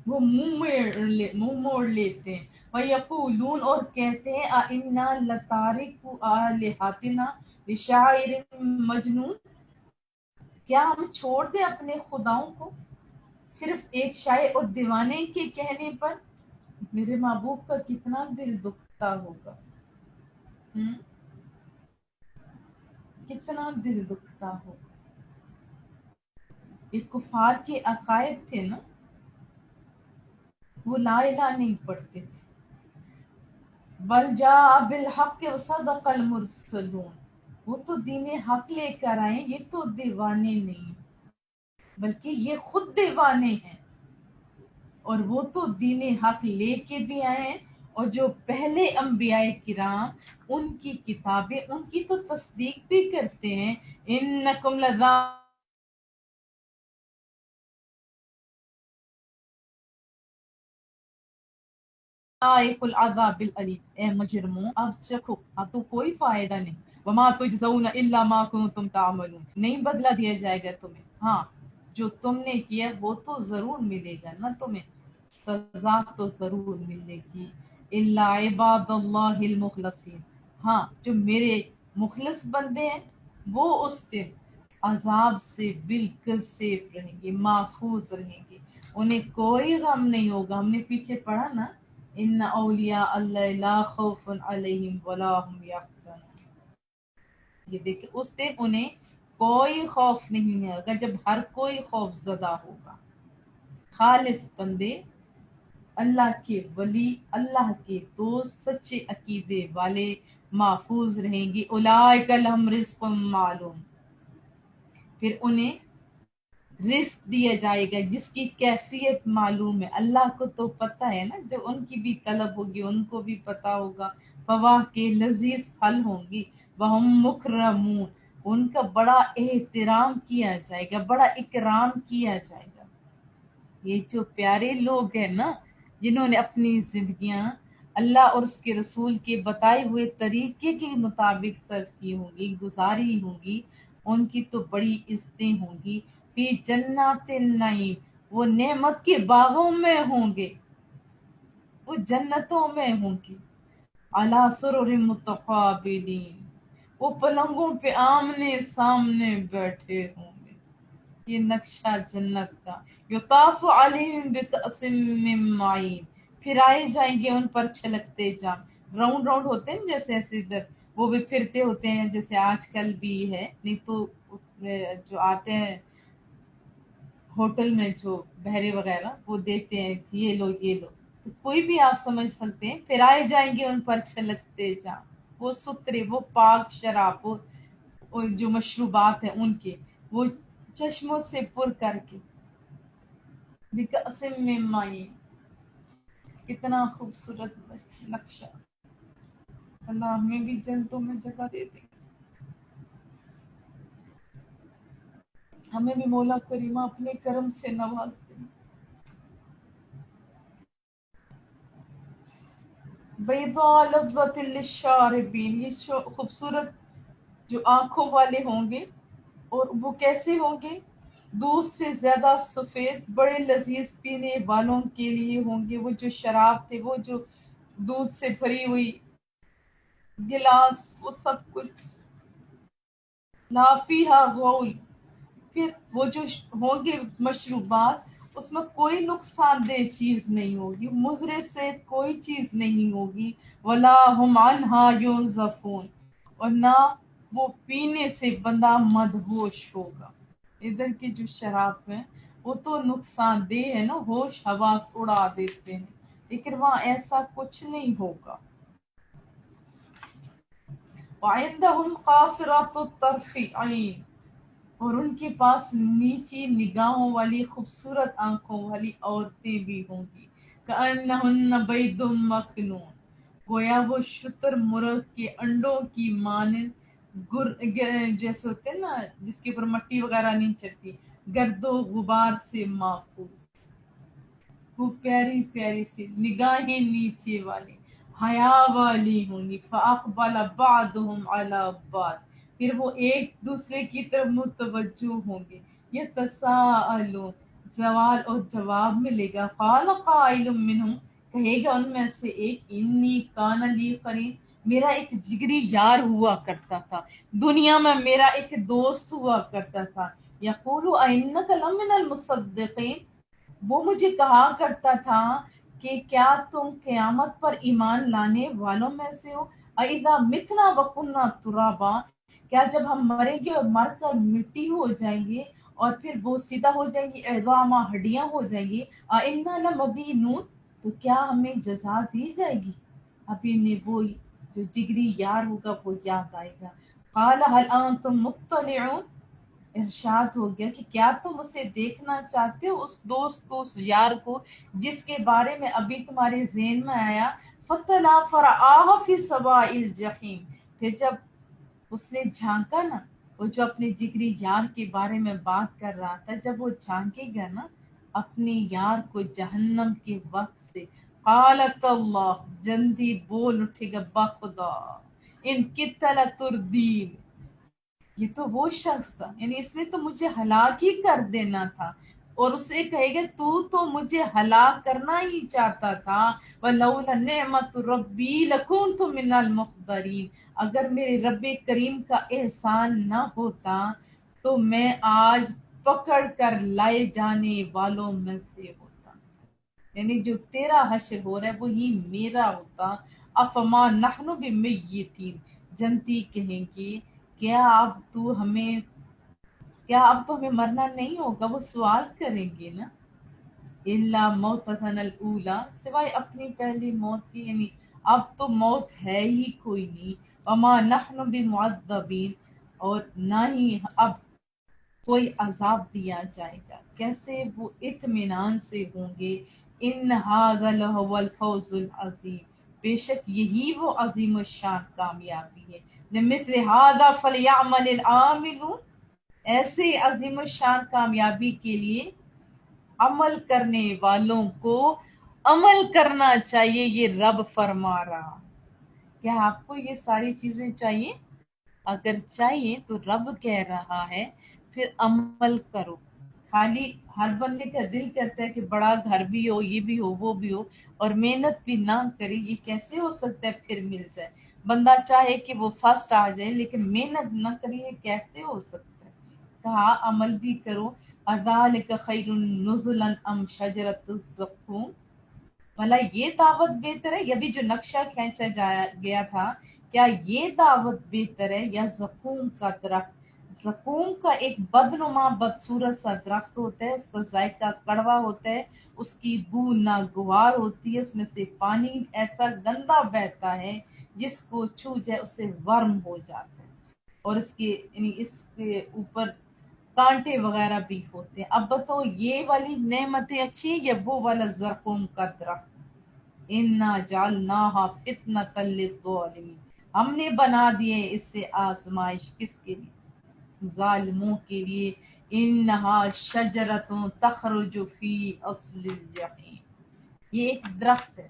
وہ منہ موڑ لیتے ہیں. وَيَقُولُونَ، اور کہتے ہیں أَإِنَّا لَتَارِكُو آلِهَتِنَا لِشَاعِرٍ مَجْنُونٍ، کیا ہم چھوڑ دیں اپنے خداؤں کو صرف ایک شاعر اور دیوانے کے کہنے پر. میرے محبوب کا کتنا دل دکھتا ہوگا، کتنا دل دکھتا ہوگا. یہ کفار کے عقائد تھے نا، وہ لا الہ نہیں پڑھتے تھے. بل جاء بالحق وصدق المرسلون، وہ تو دین حق لے کر آئے، یہ تو دیوانے نہیں بلکہ یہ خود دیوانے ہیں. اور وہ تو دین حق لے کے بھی آئے ہیں، اور جو پہلے انبیاء کرام ان کی کتابیں ان کی تو تصدیق بھی کرتے ہیں. انکم ذائق العذاب العلیم، اے مجرموں اب چکھو، اب تو کوئی فائدہ نہیں. وما تجزون الا ما کنتم تعملون، نہیں بدلہ دیا جائے گا تمہیں، ہاں جو تم نے کیا وہ تو ضرور ملے گا نا تمہیں، سزا تو ضرور ملے گی. الا عباد اللہ المخلصین، ہاں جو میرے مخلص بندے ہیں وہ اس دن عذاب سے بالکل سیف رہیں گے، محفوظ رہیں گے، انہیں کوئی غم نہیں ہوگا. ہم نے پیچھے پڑھا نا ان اولیاء اللہ لا خوف علیہم ولا هم یحزنون، یہ دیکھیں اس دن انہیں کوئی خوف نہیں ہے اگر جب ہر کوئی خوف زدہ ہوگا. خالص بندے، اللہ کے ولی، اللہ کے دوست، سچے عقیدے والے محفوظ رہیں گے. اولئک لہم رزق معلوم، پھر انہیں رزق دیا جائے گا جس کی کیفیت معلوم ہے. اللہ کو تو پتہ ہے نا، جو ان کی بھی طلب ہوگی ان کو بھی پتہ ہوگا. فواہ کے لذیذ پھل ہوں گی. وہم مکرمون، ان کا بڑا احترام کیا جائے گا، بڑا اکرام کیا جائے گا. یہ جو پیارے لوگ ہیں نا جنہوں نے اپنی زندگیاں اللہ اور اس کے رسول کے بتائے ہوئے طریقے کے مطابق صرف کی ہوں گی، گزاری ہوں گی، ان کی تو بڑی عزتیں ہوں گی، فی جنات النعیم، وہ نعمت کے باغوں میں ہوں گے، وہ جنتوں میں ہوں گے، علی سرر متقابلین، وہ پلنگوں پہ آمنے سامنے بیٹھے ہوں گے، یہ نقشہ جنت کا، یطاف علیہم بکأس من معین، پھرائے جائیں گے ان پر چھلکتے جام، راؤنڈ راؤنڈ ہوتے ہیں جیسے ایسے ادھر وہ بھی پھرتے ہوتے ہیں جیسے آج کل بھی ہے، نہیں تو جو آتے ہیں ہوٹل میں جو بہرے وغیرہ وہ دیتے ہیں یہ لو یہ لو، تو کوئی بھی آپ سمجھ سکتے ہیں، پھرائے جائیں گے ان پر چھلکتے جام، وہ سترے، وہ پاک شراب، وہ جو مشروبات ہیں ان کے، وہ چشموں سے پر کر کے، بکأس من معین، کتنا خوبصورت نقشہ، اللہ ہمیں بھی جنتوں میں جگہ دے دے، ہمیں بھی مولا کریمہ اپنے کرم سے نواز دے۔ بیضاء لذۃ للشاربین، یہ خوبصورت جو آنکھوں والے ہوں گے، اور وہ کیسے ہوں گے؟ دودھ سے زیادہ سفید، بڑے لذیذ پینے والوں کے لیے ہوں گے، وہ جو شراب تھے، وہ جو دودھ سے بھری ہوئی گلاس، وہ سب کچھ، لا فیہا غول، پھر وہ جو ہوں گے مشروبات، اس میں کوئی نقصان دہ چیز نہیں ہوگی، مضر سے کوئی چیز نہیں ہوگی، ولا ہم عنہا ینزفون، اور نہ وہ پینے سے بندہ مدہوش ہوگا۔ ادھر کی جو شراب ہے وہ تو نقصان دہ ہے نا، ہوش حواس اڑا دیتے ہیں، لیکن وہاں ایسا کچھ نہیں ہوگا۔ وعندهم قاصرات الطرف عین، اور ان کے پاس نیچی نگاہوں والی خوبصورت آنکھوں والی عورتیں بھی ہوں گی، کأنہن بید مکنون، گویا وہ شتر مرغ کے انڈوں کی مانند، جیسے ہوتے ہیں نا جس کے اوپر مٹی وغیرہ نہیں چڑھتی، گرد و غبار سے محفوظ، وہ پیاری پیاری سی نگاہیں نیچے والی حیا والی ہوں گی، فاقبل بعضهم علی بعض، پھر وہ ایک دوسرے کی طرف متوجہ ہوں گے، یتساءلون، سوال اور جواب ملے گا، قال قائل منہم، کہے گا ان میں سے ایک، انی کان لی قرین، میرا ایک جگری یار ہوا کرتا تھا، دنیا میں میرا ایک دوست ہوا کرتا تھا، یقول اینک لمن المصدقین، وہ مجھے کہا کرتا تھا کہ کیا تم قیامت پر ایمان لانے والوں میں سے ہو، اذا متنا وکنا ترابا، کیا جب ہم مریں گے اور مر کر مٹی ہو جائیں گے اور پھر وہ سیدھا ہو جائیں گی، عظاما ہڈیاں ہو جائیں گی، انا لمدینون، تو کیا ہمیں جزا دی جائے گی؟ ابھی نے وہ جو جگری یار ہوگا وہ یاد آئے گا، قال هل انتم مطلعون، ارشاد ہو گیا کہ کیا تم اسے دیکھنا چاہتے ہو، اس دوست کو، اس یار کو جس کے بارے میں ابھی تمہارے ذہن میں آیا، فطلع فرآہ فی سواء الجحیم، پھر جب اس نے جھانکا نا، وہ جو اپنے جگری یار کے بارے میں بات کر رہا تھا، جب وہ جھانکے گا نا اپنے یار کو جہنم کے وقت سے، قالت اللہ، جلدی بول اٹھے گا، بخدا ان کدت لتردین، یہ تو وہ شخص تھا، یعنی اس نے تو مجھے ہلاک ہی کر دینا تھا، اور اسے کہے گا تو مجھے ہلاک کرنا ہی چاہتا تھا، وَلَوْلَا نِعْمَةُ رَبِّي لَكُنْتُ مِنَ الْمُحْضَرِينَ، اگر میرے رب کریم کا احسان نہ ہوتا تو میں آج پکڑ کر لائے جانے والوں میں سے ہوتا، یعنی جو تیرا حشر ہو رہا ہے وہی میرا ہوتا، افما نحن بمیتین، جنتی کہیں گی کیا اب تو ہمیں مرنا نہیں ہوگا، وہ سوال کریں گے نا، الا موتتنا الاولی، سوائے اپنی پہلی موت کی، یعنی اب تو موت ہے ہی کوئی نہیں، وما نحن بمعذبین، اور نہ ہی اب کوئی عذاب دیا جائے گا، کیسے وہ اطمینان سے ہوں گے، ان ھذا لھو الفوز العظیم، بے شک یہی وہ عظیم الشان کامیابی ہے، لمثل ھذا فلیعمل العاملون، ایسے عظیم الشان کامیابی کے لیے عمل کرنے والوں کو عمل کرنا چاہیے، یہ رب فرما رہا۔ کیا آپ کو یہ ساری چیزیں چاہیے؟ اگر چاہیے تو رب کہہ رہا ہے پھر عمل کرو۔ خالی ہر بندے کا دل کرتا ہے کہ بڑا گھر بھی ہو، یہ بھی ہو، وہ بھی ہو، اور محنت بھی نہ کرے، یہ کیسے ہو سکتا ہے پھر مل جائے؟ بندہ چاہے کہ وہ فرسٹ آ جائے لیکن محنت نہ کرے، یہ کیسے ہو سکتا ہے؟ کہا عمل بھی کرو۔ اذالک خیر نزلا ام شجرۃ الزقوم، بھلا یہ دعوت بہتر ہے، یہ بھی جو نقشہ کھینچا گیا تھا، کیا یہ دعوت بہتر ہے یا زقوم کا درخت؟ زقوم کا ایک بدنما بدصورت سا درخت ہوتا ہے، اس کا ذائقہ کڑوا ہوتا ہے، اس کی بو ناگوار ہوتی ہے، اس میں سے پانی ایسا گندا بہتا ہے جس کو چھو جائے اسے ورم ہو جاتا ہے، اور اس کے یعنی اس کے اوپر کانٹے وغیرہ بھی ہوتے ہیں۔ اب بتاؤ یہ والی نعمتیں اچھی ہیں یا وہ والا زرقوم کا درخت؟ انا جعلناها فتنة للظالمین، ہم نے بنا دیے اس سے آزمائش، کس کے لیے؟ ظالموں کے لیے۔ انہا شجرۃ تخرج فی اصل الجحیم، یہ ایک درخت ہے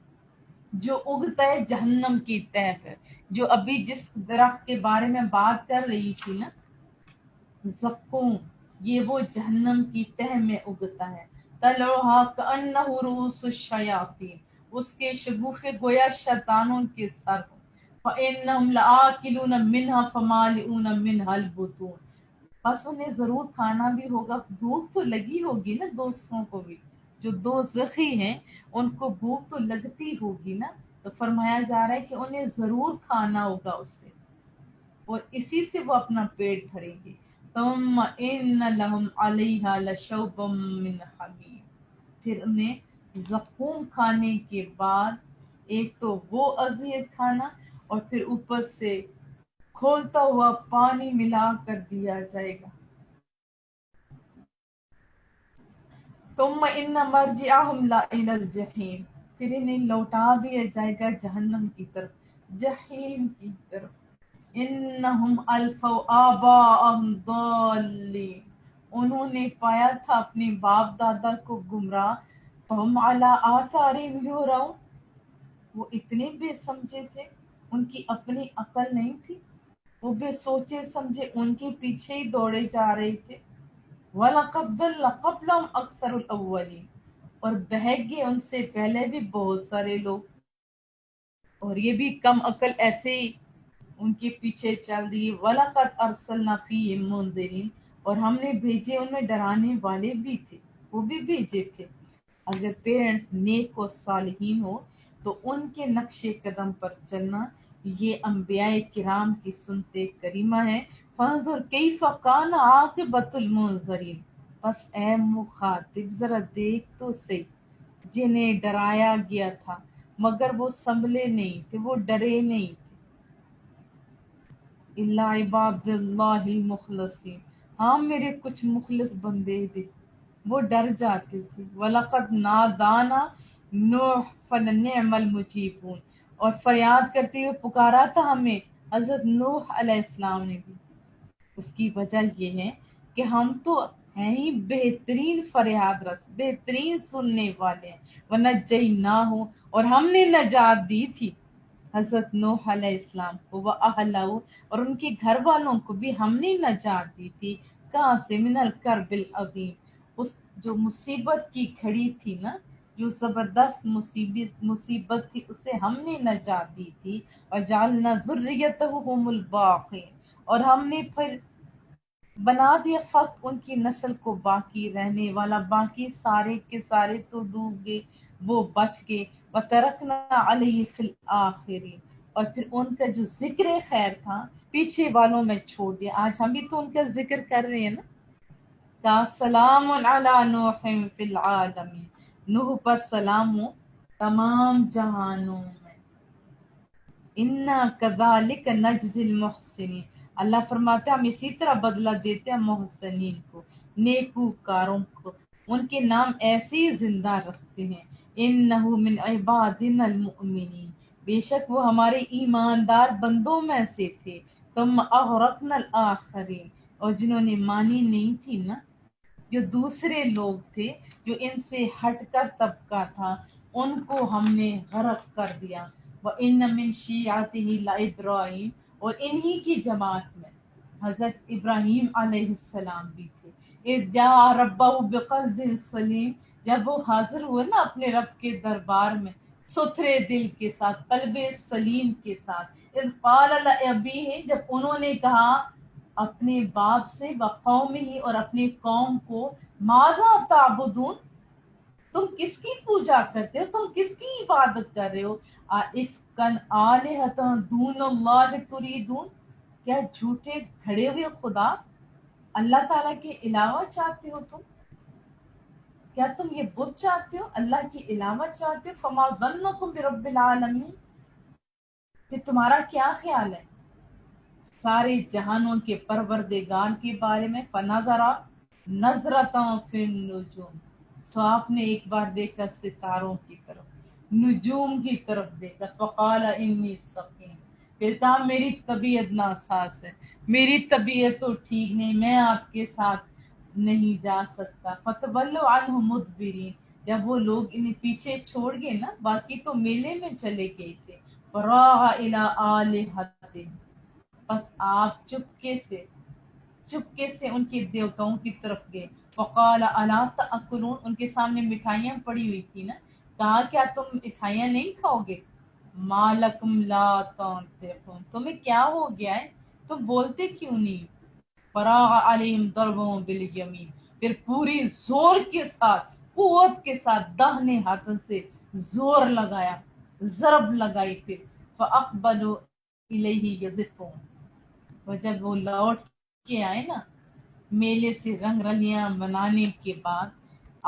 جو اگتا ہے جہنم کی تہہ پر، جو ابھی جس درخت کے بارے میں بات کر رہی تھی نا، زقوم، یہ وہ جہنم کی تہ میں اگتا ہے۔ طلعھا کأنہ رؤوس الشیاطین، اس کے شگوفے گویا شیطانوں کے سر ہوں۔ فإنہم لآکلون منہا فمالئون منہا البطون، بس انہیں ضرور کھانا بھی ہوگا، بھوک تو لگی ہوگی نا دوستوں کو بھی، جو دو زخی ہیں ان کو بھوک تو لگتی ہوگی نا، تو فرمایا جا رہا ہے کہ انہیں ضرور کھانا ہوگا اس سے، اور اسی سے وہ اپنا پیٹ بھریں گے۔ ثم ان لہم علیہا لشوبا من حمیم، پھر انہیں زقوم کھانے کے بعد ایک تو وہ اذیت کھانا، اور پھر اوپر سے کھولتا ہوا پانی ملا کر دیا جائے گا۔ ثم ان مرجعہم لإلی الجحیم، پھر انہیں لوٹا دیا جائے گا جہنم کی طرف، جحیم کی طرف۔ انہم الفوا آباءہم ضالین، انہوں نے پایا تھا اپنے باپ دادا کو گمراہ، فہم علی آثارہم یہرعون، وہ اتنے بے سمجھے تھے، ان کی اپنی عقل نہیں تھی، وہ بے سوچے سمجھے ان کے پیچھے ہی دوڑے جا رہے تھے۔ وَلَقَدْ ضَلَّ قَبْلَهُمْ أَكْثَرُ الْأَوَّلِينَ، اور بہک گئے ان سے پہلے بھی بہت سارے لوگ، اور یہ بھی کم عقل ایسے ہی ان کے پیچھے چل دیے۔ وَلَقَدْ أَرْسَلْنَا فِيهِمْ مُنذِرِينَ، اور ہم نے بھیجے ان میں ڈرانے والے بھی تھے، وہ بھی بھیجے تھے۔ اگر پیرنٹس نیک اور صالحین ہو تو ان کے نقش قدم پر چلنا، یہ انبیاء کرام کی سنت کریمہ ہے۔ فانظر کیف کان عاقبۃ المنذرین، بس اے مخاطب ذرا دیکھ تو صحیح، جنہیں ڈرایا گیا تھا مگر وہ سنبھلے نہیں تھے، وہ ڈرے نہیں تھے۔ الا عباد اللہ المخلصین، ہاں میرے کچھ مخلص بندے تھے، وہ ڈر جاتے تھے۔ وَلَقَدْ نَادَانَا نُوحٌ فَلَنِعْمَ الْمُجِيبُونَ، اور فریاد کرتے ہوئے پکارا تھا ہمیں حضرت نوح علیہ السلام نے بھی۔ اس کی وجہ یہ ہے کہ ہم تو ہیں ہی بہترین فریاد رس، بہترین سننے والے ہیں۔ وَنَجَّيْنَاهُ، اور ہم نے نجات دی تھی حضرت نوح علیہ السلام کو، وَأَهْلَهُ، اور ان کے گھر والوں کو بھی ہم نے نجات دی تھی۔ کہاں سے؟ من الکرب العظیم، اس جو مصیبت کی گھڑی تھی نا، جو زبردست مصیبت تھی، اس سے ہم نے نجات دی تھی۔ وَجَعَلْنَا ذُرِّيَّتَهُ هُمُ الْبَاقِينَ، اور ہم نے پھر بنا دیا فقط ان کی نسل کو باقی رہنے والا، باقی سارے کے سارے تو ڈوب گئے، وہ بچ گئے۔ وَتَرَكْنَا عَلَيْهِ فِي الْآخِرِينَ، اور پھر ان کا جو ذکر خیر تھا پیچھے والوں میں چھوڑ دیا۔ آج ہم بھی تو ان کا ذکر کر رہے ہیں نا۔ کا سلام علی نوح فی العالمین، نوح پر سلام ہو تمام جہانوں میں۔ انا کذالک نجزی المحسنین، اللہ فرماتا ہے ہم اسی طرح بدلہ دیتے ہیں محسنین کو، نیکوکاروں کو، ان کے نام ایسے ہی زندہ رکھتے ہیں۔ انہ من عبادنا المؤمنین، بے شک وہ ہمارے ایماندار بندوں میں سے تھے۔ ثم اغرقنا الاخرین، اور جنہوں نے مانی نہیں تھی نا، جو دوسرے لوگ تھے، جو ان سے ہٹ کر طبقہ تھا، ان کو ہم نے غرق کر دیا. وَإِنَّ مِن شِيعَتِهِ لَإِبْرَاهِيمَ، اور انہی کی جماعت میں حضرت ابراہیم علیہ السلام بھی تھے. اذ جاء ربہ بقلب سلیم، جب وہ حاضر ہوئے نا اپنے رب کے دربار میں ستھرے دل کے ساتھ، قلب سلیم کے ساتھ. اذ قال لأبیہ، جب انہوں نے کہا اپنے باپ سے، وقومہ، اور اپنی قوم کو، ماذا تعبدون، تم کس کی پوجا کرتے ہو، تم کس کی عبادت کر رہے ہو. افکن آلہۃ دون اللہ تریدون، کیا جھوٹے کھڑے ہوئے خدا اللہ تعالیٰ کے علاوہ چاہتے ہو تم، کیا تم یہ بت چاہتے ہو اللہ کے علاوہ چاہتے ہو. فما ظنکم برب العالمین، کہ تمہارا کیا خیال ہے سارے جہانوں کے پروردگار کے بارے میں. فنظرا نظرتا فی النجوم، سو آپ نے ایک بار دیکھا ستاروں کی طرف، نجوم کی طرف دیکھا. فقال انی سقیم، پھر کہا میری طبیعت ناساز ہے، میری طبیعت تو ٹھیک نہیں، میں آپ کے ساتھ نہیں جا سکتا. فتولوا عنہ مدبرین، جب وہ لوگ انہیں پیچھے چھوڑ گئے نا، باقی تو میلے میں چلے گئے تھے. فراغ الی آلہتہم، بس آپ چپکے سے ان کے دیوتاؤں کی طرف گئے. فقال الا تاکلون، ان کے سامنے مٹھائیاں پڑی ہوئی تھی نا، کہا کیا تم مٹھائیاں نہیں کھاؤ گے. ما لکم لا تنطقون، تمہیں کیا ہو گیا ہے، تم بولتے کیوں نہیں. فراغ علیہم ضربهم بالیمین، پھر پوری زور کے ساتھ، قوت کے ساتھ داہنے ہاتھ سے زور لگایا، ضرب لگائی. پھر فاقبلوا الیہ یزفون، اور جب وہ لوٹ کے آئے نا میلے سے رنگ رلیاں منانے کے بعد،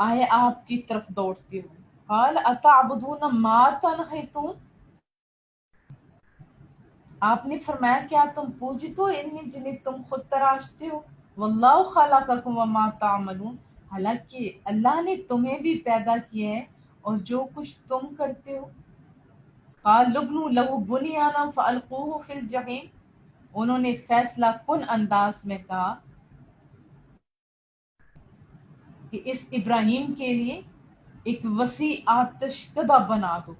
آئے آپ کی طرف دوڑتے ہوئے. قال اتعبدون ما تنحتون، آپ نے فرمایا کیا تم پوجتے ہو انہیں جنہیں تم خود تراشتے ہو. واللہ خلقکم وما تعملون، حالانکہ اللہ نے تمہیں بھی پیدا کیا ہے اور جو کچھ تم کرتے ہو. قال ابنوا له بنیانا فالقوه فی الجحیم، انہوں نے فیصلہ کن انداز میں کہا کہ اس ابراہیم کے لیے ایک وسیع آتش کدہ بنا دو،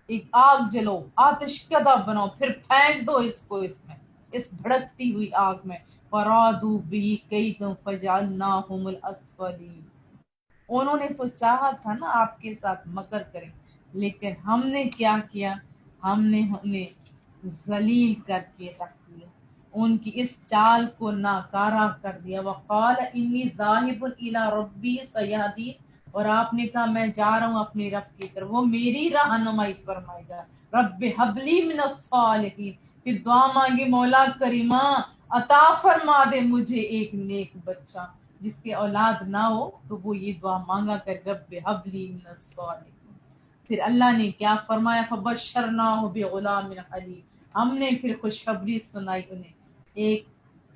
ایک آگ جلو، آتش کدہ بناؤ، پھر پھینک دو اس کو اس میں، اس بھڑکتی ہوئی آگ میں. فرادو بھی کیدا فجعلناہم الاسفلین، انہوں نے تو چاہا تھا نا آپ کے ساتھ مکر کریں، لیکن ہم نے کیا کیا، ہم نے انہیں ذلیل کر کے رکھ دیا، ان کی اس چال کو ناکارہ کر دیا. وقال انی ذاہب الی ربی سیہدین، اور آپ نے کہا میں جا رہا ہوں اپنے رب کی طرف، وہ میری رہنمائی فرمائے گا. رب حب لی من الصالحین، پھر دعا مانگی مولا کریمہ عطا فرما دے مجھے ایک نیک بچہ، جس کے اولاد نہ ہو تو وہ یہ دعا مانگا کر، رب حب لی من الصالحین. پھر اللہ نے کیا فرمایا، فبشرناہ بغلام حلیم، ہم نے پھر خوشخبری سنائی انہیں ایک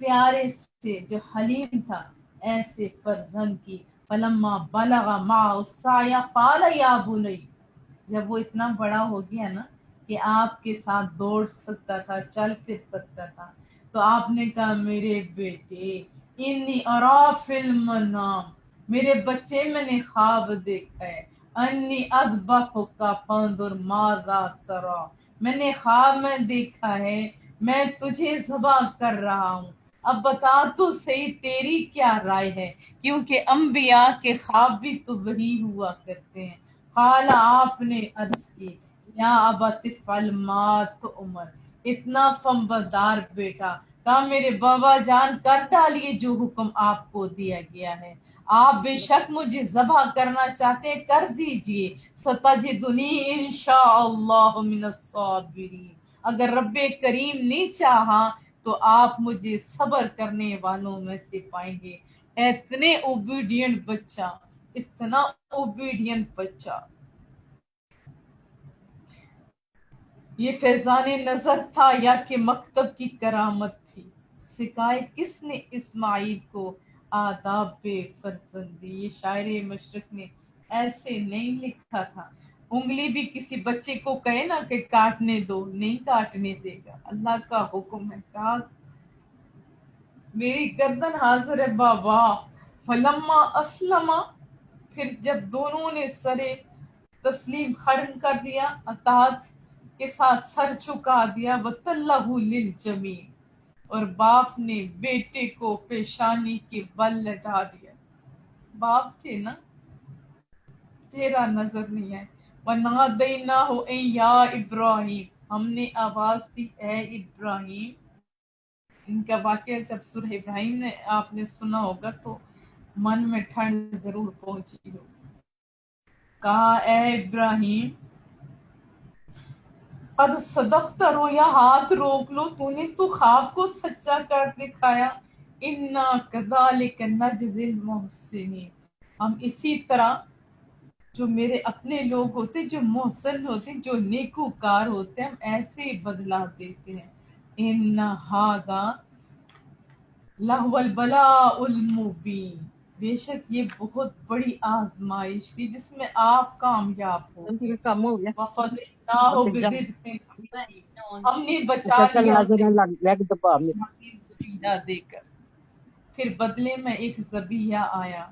پیارے سے جو حلیم تھا ایسے فرزند کی. فلما بلغ معه السعی قال یا بنی، جب وہ اتنا بڑا ہو گیا نا کہ آپ کے ساتھ دوڑ سکتا تھا، چل پھر سکتا تھا، تو آپ نے کہا میرے بیٹے انی ارا فی المنام، میرے بچے میں نے خواب دیکھا ہے، انی اذبحک فانظر ماذا تری، میں نے خواب میں دیکھا ہے میں تجھے ذبح کر رہا ہوں، اب بتا تو صحیح تیری کیا رائے ہے، کیونکہ انبیاء کے خواب بھی تو وہی ہوا کرتے ہیں. قال، آپ نے عرض کی یا ابت افعل ما تؤمر، اتنا فمبردار بیٹا، کہا میرے بابا جان کر ڈالیے جو حکم آپ کو دیا گیا ہے، آپ بے شک مجھے ذبح کرنا چاہتے ہیں کر دیجئے. ستجدنی انشاءاللہ من الصابرین، اگر رب کریم نے چاہا تو آپ مجھے صبر کرنے والوں میں سے پائیں گے. اتنے اوبیڈینٹ بچہ، اتنا اوبیڈینٹ بچہ، یہ فیضان نظر تھا یا کہ مکتب کی کرامت تھی. سکھائے کس نے اسماعیل کو آداب فرزندی، یہ شاعر مشرق نے ایسے نہیں لکھا تھا. انگلی بھی کسی بچے کو کہے نا کہ کاٹنے دو، نہیں کاٹنے دے گا، اللہ کا حکم ہے. کہا میری گردن حاضر ہے بابا. فلما اسلما، پھر جب دونوں نے سرے تسلیم خرم کر دیا، اطاعت کے ساتھ سر جھکا دیا، وَتَلَّهُ لِلْجَبِينِ، اور باپ نے بیٹے کو پیشانی کے بل لٹا دیا۔ باپ تھے نا، چہرہ نظر نہیں آئے۔ وَنَادَيْنَاهُ أَن يَا إِبْرَاهِيمُ، ہم نے آواز دی اے ابراہیم۔ ان کا واقعہ جب سورہ ابراہیم نے آپ نے سنا ہوگا تو من میں ٹھنڈ ضرور پہنچی ہو۔ کہا اے ابراہیم، قد صدقت رویا، ہاتھ روک لو، تو نے تو خواب کو سچا کر دکھایا۔ انا کذالک نجزی المحسنین، ہم اسی طرح جو میرے اپنے لوگ ہوتے، جو محسن ہوتے، جو نیکوکار ہوتے، ہم ایسے ہی بدلا دیتے ہیں۔ ان ھذا لہو البلاء المبین، بے شک یہ بہت بڑی آزمائش تھی جس میں آپ کامیاب ہو گئے۔ کم ہو گیا وَفَدَيْنَاهُ بِذِبْحٍ عَظِيمٍ، ہم نے بچا چل لیا لگے اسے نہ لگ دبا میں عظیم ذبیحہ دے کر۔ پھر بدلے میں ایک ذبیحہ آیا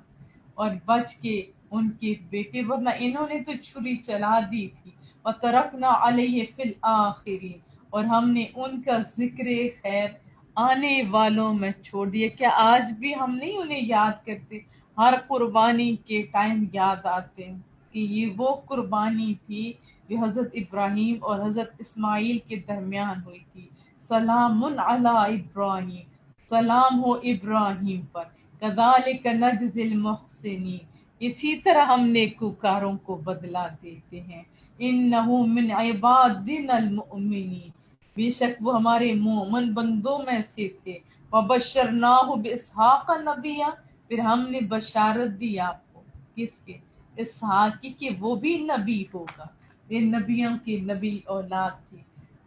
اور بچ کے ان کے بیٹے، ورنہ انہوں نے تو چھری چلا دی تھی۔ وَتَرَكْنَا عَلَيْهِ فِي الْآخِرِينَ، اور ہم نے ان کا ذکر خیر آنے والوں میں چھوڑ دیا۔ کیا آج بھی ہم نہیں انہیں یاد کرتے؟ ہر قربانی کے ٹائم یاد آتے ہیں کہ یہ وہ قربانی تھی جو حضرت ابراہیم اور حضرت اسماعیل کے درمیان ہوئی تھی۔ سلام علی ابراہیم، سلام ہو ابراہیم پر، کذالک نجزی المحسنین، اسی طرح ہم نیکوکاروں کو بدلہ دیتے ہیں۔ انہ من عبادنا المؤمنین، بے شک وہ ہمارے مومن بندوں میں سے تھے۔ وبشرناہ باسحاق نبیا، پھر ہم نے بشارت دی آپ کو کس کے؟ اسحاق کی، کہ وہ بھی نبی ہوگا، یہ نبیوں کی نبی اولاد تھی،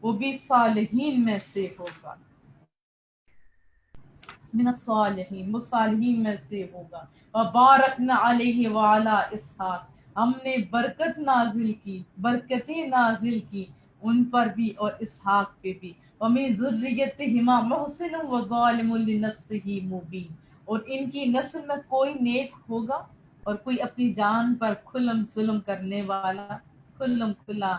وہ بھی صالحین میں سے ہوگا، من الصالحین، وہ صالحین میں سے ہوگا۔ وبارکنا علیہ وعلی اسحاق، ہم نے برکت نازل کی، برکتیں نازل کی ان پر بھی اور اسحاق پہ بھی۔ ومن ذریتہما محسن وظالم لنفسہ مبین، اور ان کی نسل میں کوئی نیک ہوگا اور کوئی اپنی جان پر کھلم ظلم کرنے والا، کھلم کھلا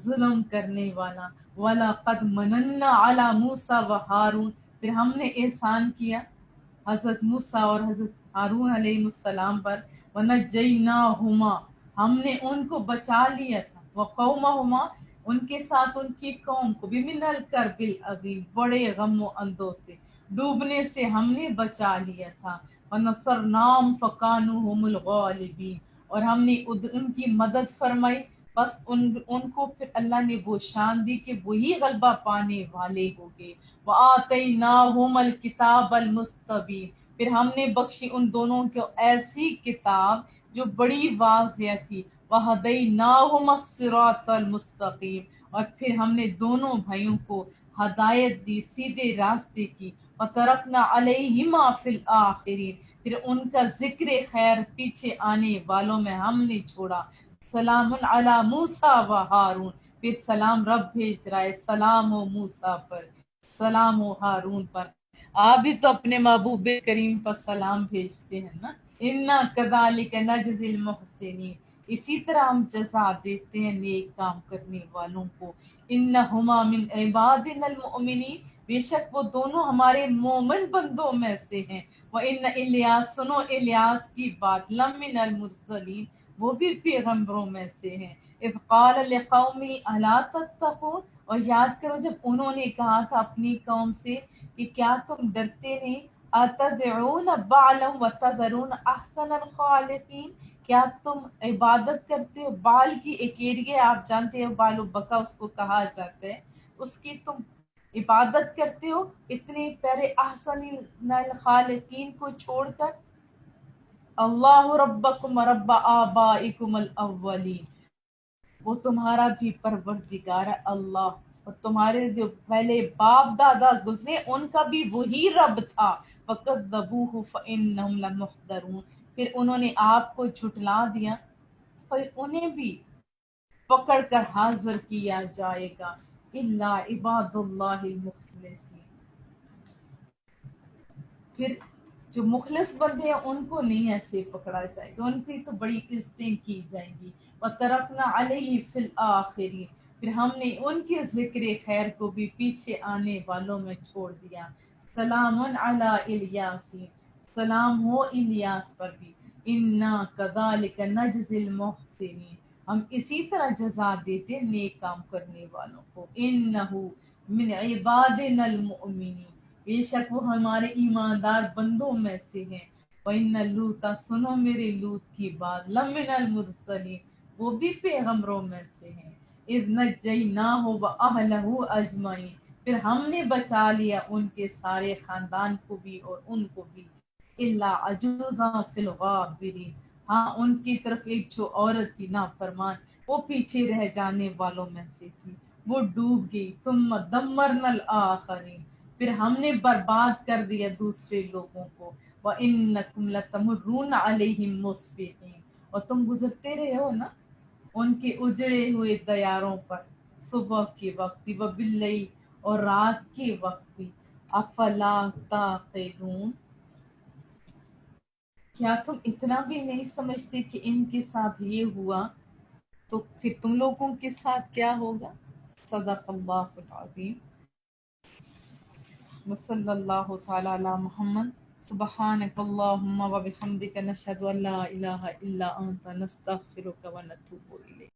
ظلم کرنے والا۔ وَلَقَدْ مَنَنَّا عَلَى مُوسَى وَهَارُونَ، پھر ہم نے احسان کیا حضرت موسیٰ اور حضرت ہارون علیہ السلام پر۔ وَنَجَّيْنَاهُمَا، ہم نے ان کو بچا لیا تھا، وَقَوْمَهُمَا، ان کے ساتھ ان کی قوم کو بھی، مِنَ الْكَرْبِ الْعَظِيمِ، بڑے غم و اندوہ سے، ڈوبنے سے ہم نے بچا لیا تھا۔ وَنَصَرْنَاهُمْ فَكَانُوا هُمُ الْغَالِبِينَ، اور ہم نے ان کی مدد فرمائی، بس ان کو پھر اللہ نے وہ شان دی کہ وہی غلبہ پانے والے ہو گئے۔ وَآتَيْنَاهُمَ الْكِتَابَ الْمُسْتَبِينَ، پھر ہم نے بخشی ان دونوں کو ایسی کتاب جو بڑی واضح تھی۔ وَهَدَيْنَاهُمَ الصِّرَاطَ الْمُسْتَقِيمَ، اور پھر ہم نے دونوں بھائیوں کو ہدایت دی سیدھے راستے کی۔ وَتَرَكْنَا عَلَيْهِمَا فِي الْآخِرِينَ، پھر ان کا ذکر خیر پیچھے آنے والوں میں ہم نے چھوڑا۔ سلام علی موسیٰ و ہارون، پھر سلام رب بھیج رہا ہے، سلام ہو موسیٰ پر، سلام ہو ہارون پر۔ آپ بھی تو اپنے محبوب کریم پر سلام بھیجتے ہیں نا۔ انا کذالک نجزی المحسنین، اسی طرح ہم جزا دیتے ہیں نیک کام کرنے والوں کو۔ انہما من عبادنا المؤمنین، بے شک وہ دونوں ہمارے مومن بندوں میں سے ہیں۔ وَإِنَّ الیاس، سنو الیاس کی بات، لمن المرسلین، وہ بھی پیغمبروں میں سے ہیں۔ اذ قال لقومه الا تتقون، اور یاد کرو جب انہوں نے کہا تھا اپنی قوم سے کہ کیا تم ڈرتے نہیں؟ اتدعون بعلا وتذرون احسن الخالقین، کیا تم عبادت کرتے ہو بال کی؟ ایک ایریا آپ جانتے ہو، بال و بکا اس کو کہا جاتا ہے، اس کی تم عبادت کرتے ہو اتنے پیارے احسن الخالقین کو چھوڑ کر۔ اللہ ربکم رب آبائکم الاولین، وہ تمہارا بھی پروردگار ہے اللہ، اور تمہارے جو پہلے باپ دادا گزرے ان کا بھی وہی رب تھا۔ فَكَذَّبُوهُ فَإِنَّهُمْ لَمُحْضَرُونَ، پھر انہوں نے آپ کو جھٹلا دیا، پھر انہیں بھی پکڑ کر حاضر کیا جائے گا۔ الا عباد اللہ المخلصین، پھر جو مخلص بندے ہیں ان کو نہیں ایسے پکڑا جائے گا، ان کی تو بڑی عزتیں کی جائیں گی. وَتَرَكْنَا عَلَيْهِ فِي الْآخِرِينَ، پھر ہم نے ان کے ذکر خیر کو بھی پیچھے آنے والوں میں چھوڑ دیا. سلام علی الیاسین، سلام ہو الیاس پر بھی. انا کذالک نجزی المحسنین، ہم اسی طرح جزا دیتے نیک کام کرنے والوں کو. انہو من عبادنا المؤمنین، بے شک وہ ہمارے ایماندار بندوں میں سے ہیں. وَإِنَّ لُوطًا، سنو میرے لوط کی بات، لَمِنَ الْمُرْسَلِينَ، وہ بھی پیغمبروں میں سے ہیں. اِذْ نَجَّيْنَاهُ وَأَهْلَهُ أَجْمَعِينَ، پھر ہم نے بچا لیا ان کے سارے خاندان کو بھی اور ان کو بھی. إِلَّا عَجُوزًا فِي الْغَابِرِينَ، ہاں ان کی طرف ایک جو عورت تھی نافرمان، وہ پیچھے رہ جانے والوں میں سے تھی، وہ ڈوب گئی. ثُمَّ دَمَّرْنَا الْآخَرِينَ، پھر ہم نے برباد کر دیا دوسرے لوگوں کو. وَإِنَّكُمْ لَتَمُرُّونَ عَلَيْهِمْ مُصْبِحِينَ، اور تم گزرتے رہے ہو نا ان کے اجڑے ہوئے دیاروں پر صبح کے وقت بھی، وباللیل، اور رات کے وقت بھی. افلا تعقلون، کیا تم اتنا بھی نہیں سمجھتے کہ ان کے ساتھ یہ ہوا تو پھر تم لوگوں کے ساتھ کیا ہوگا. صدق اللہ العظیم. وصلی اللہ تعالی علی محمد. سبحانک اللہم و بحمدک، نشہد ان لا الہ الا انت، نستغفرک و نتوب الیک.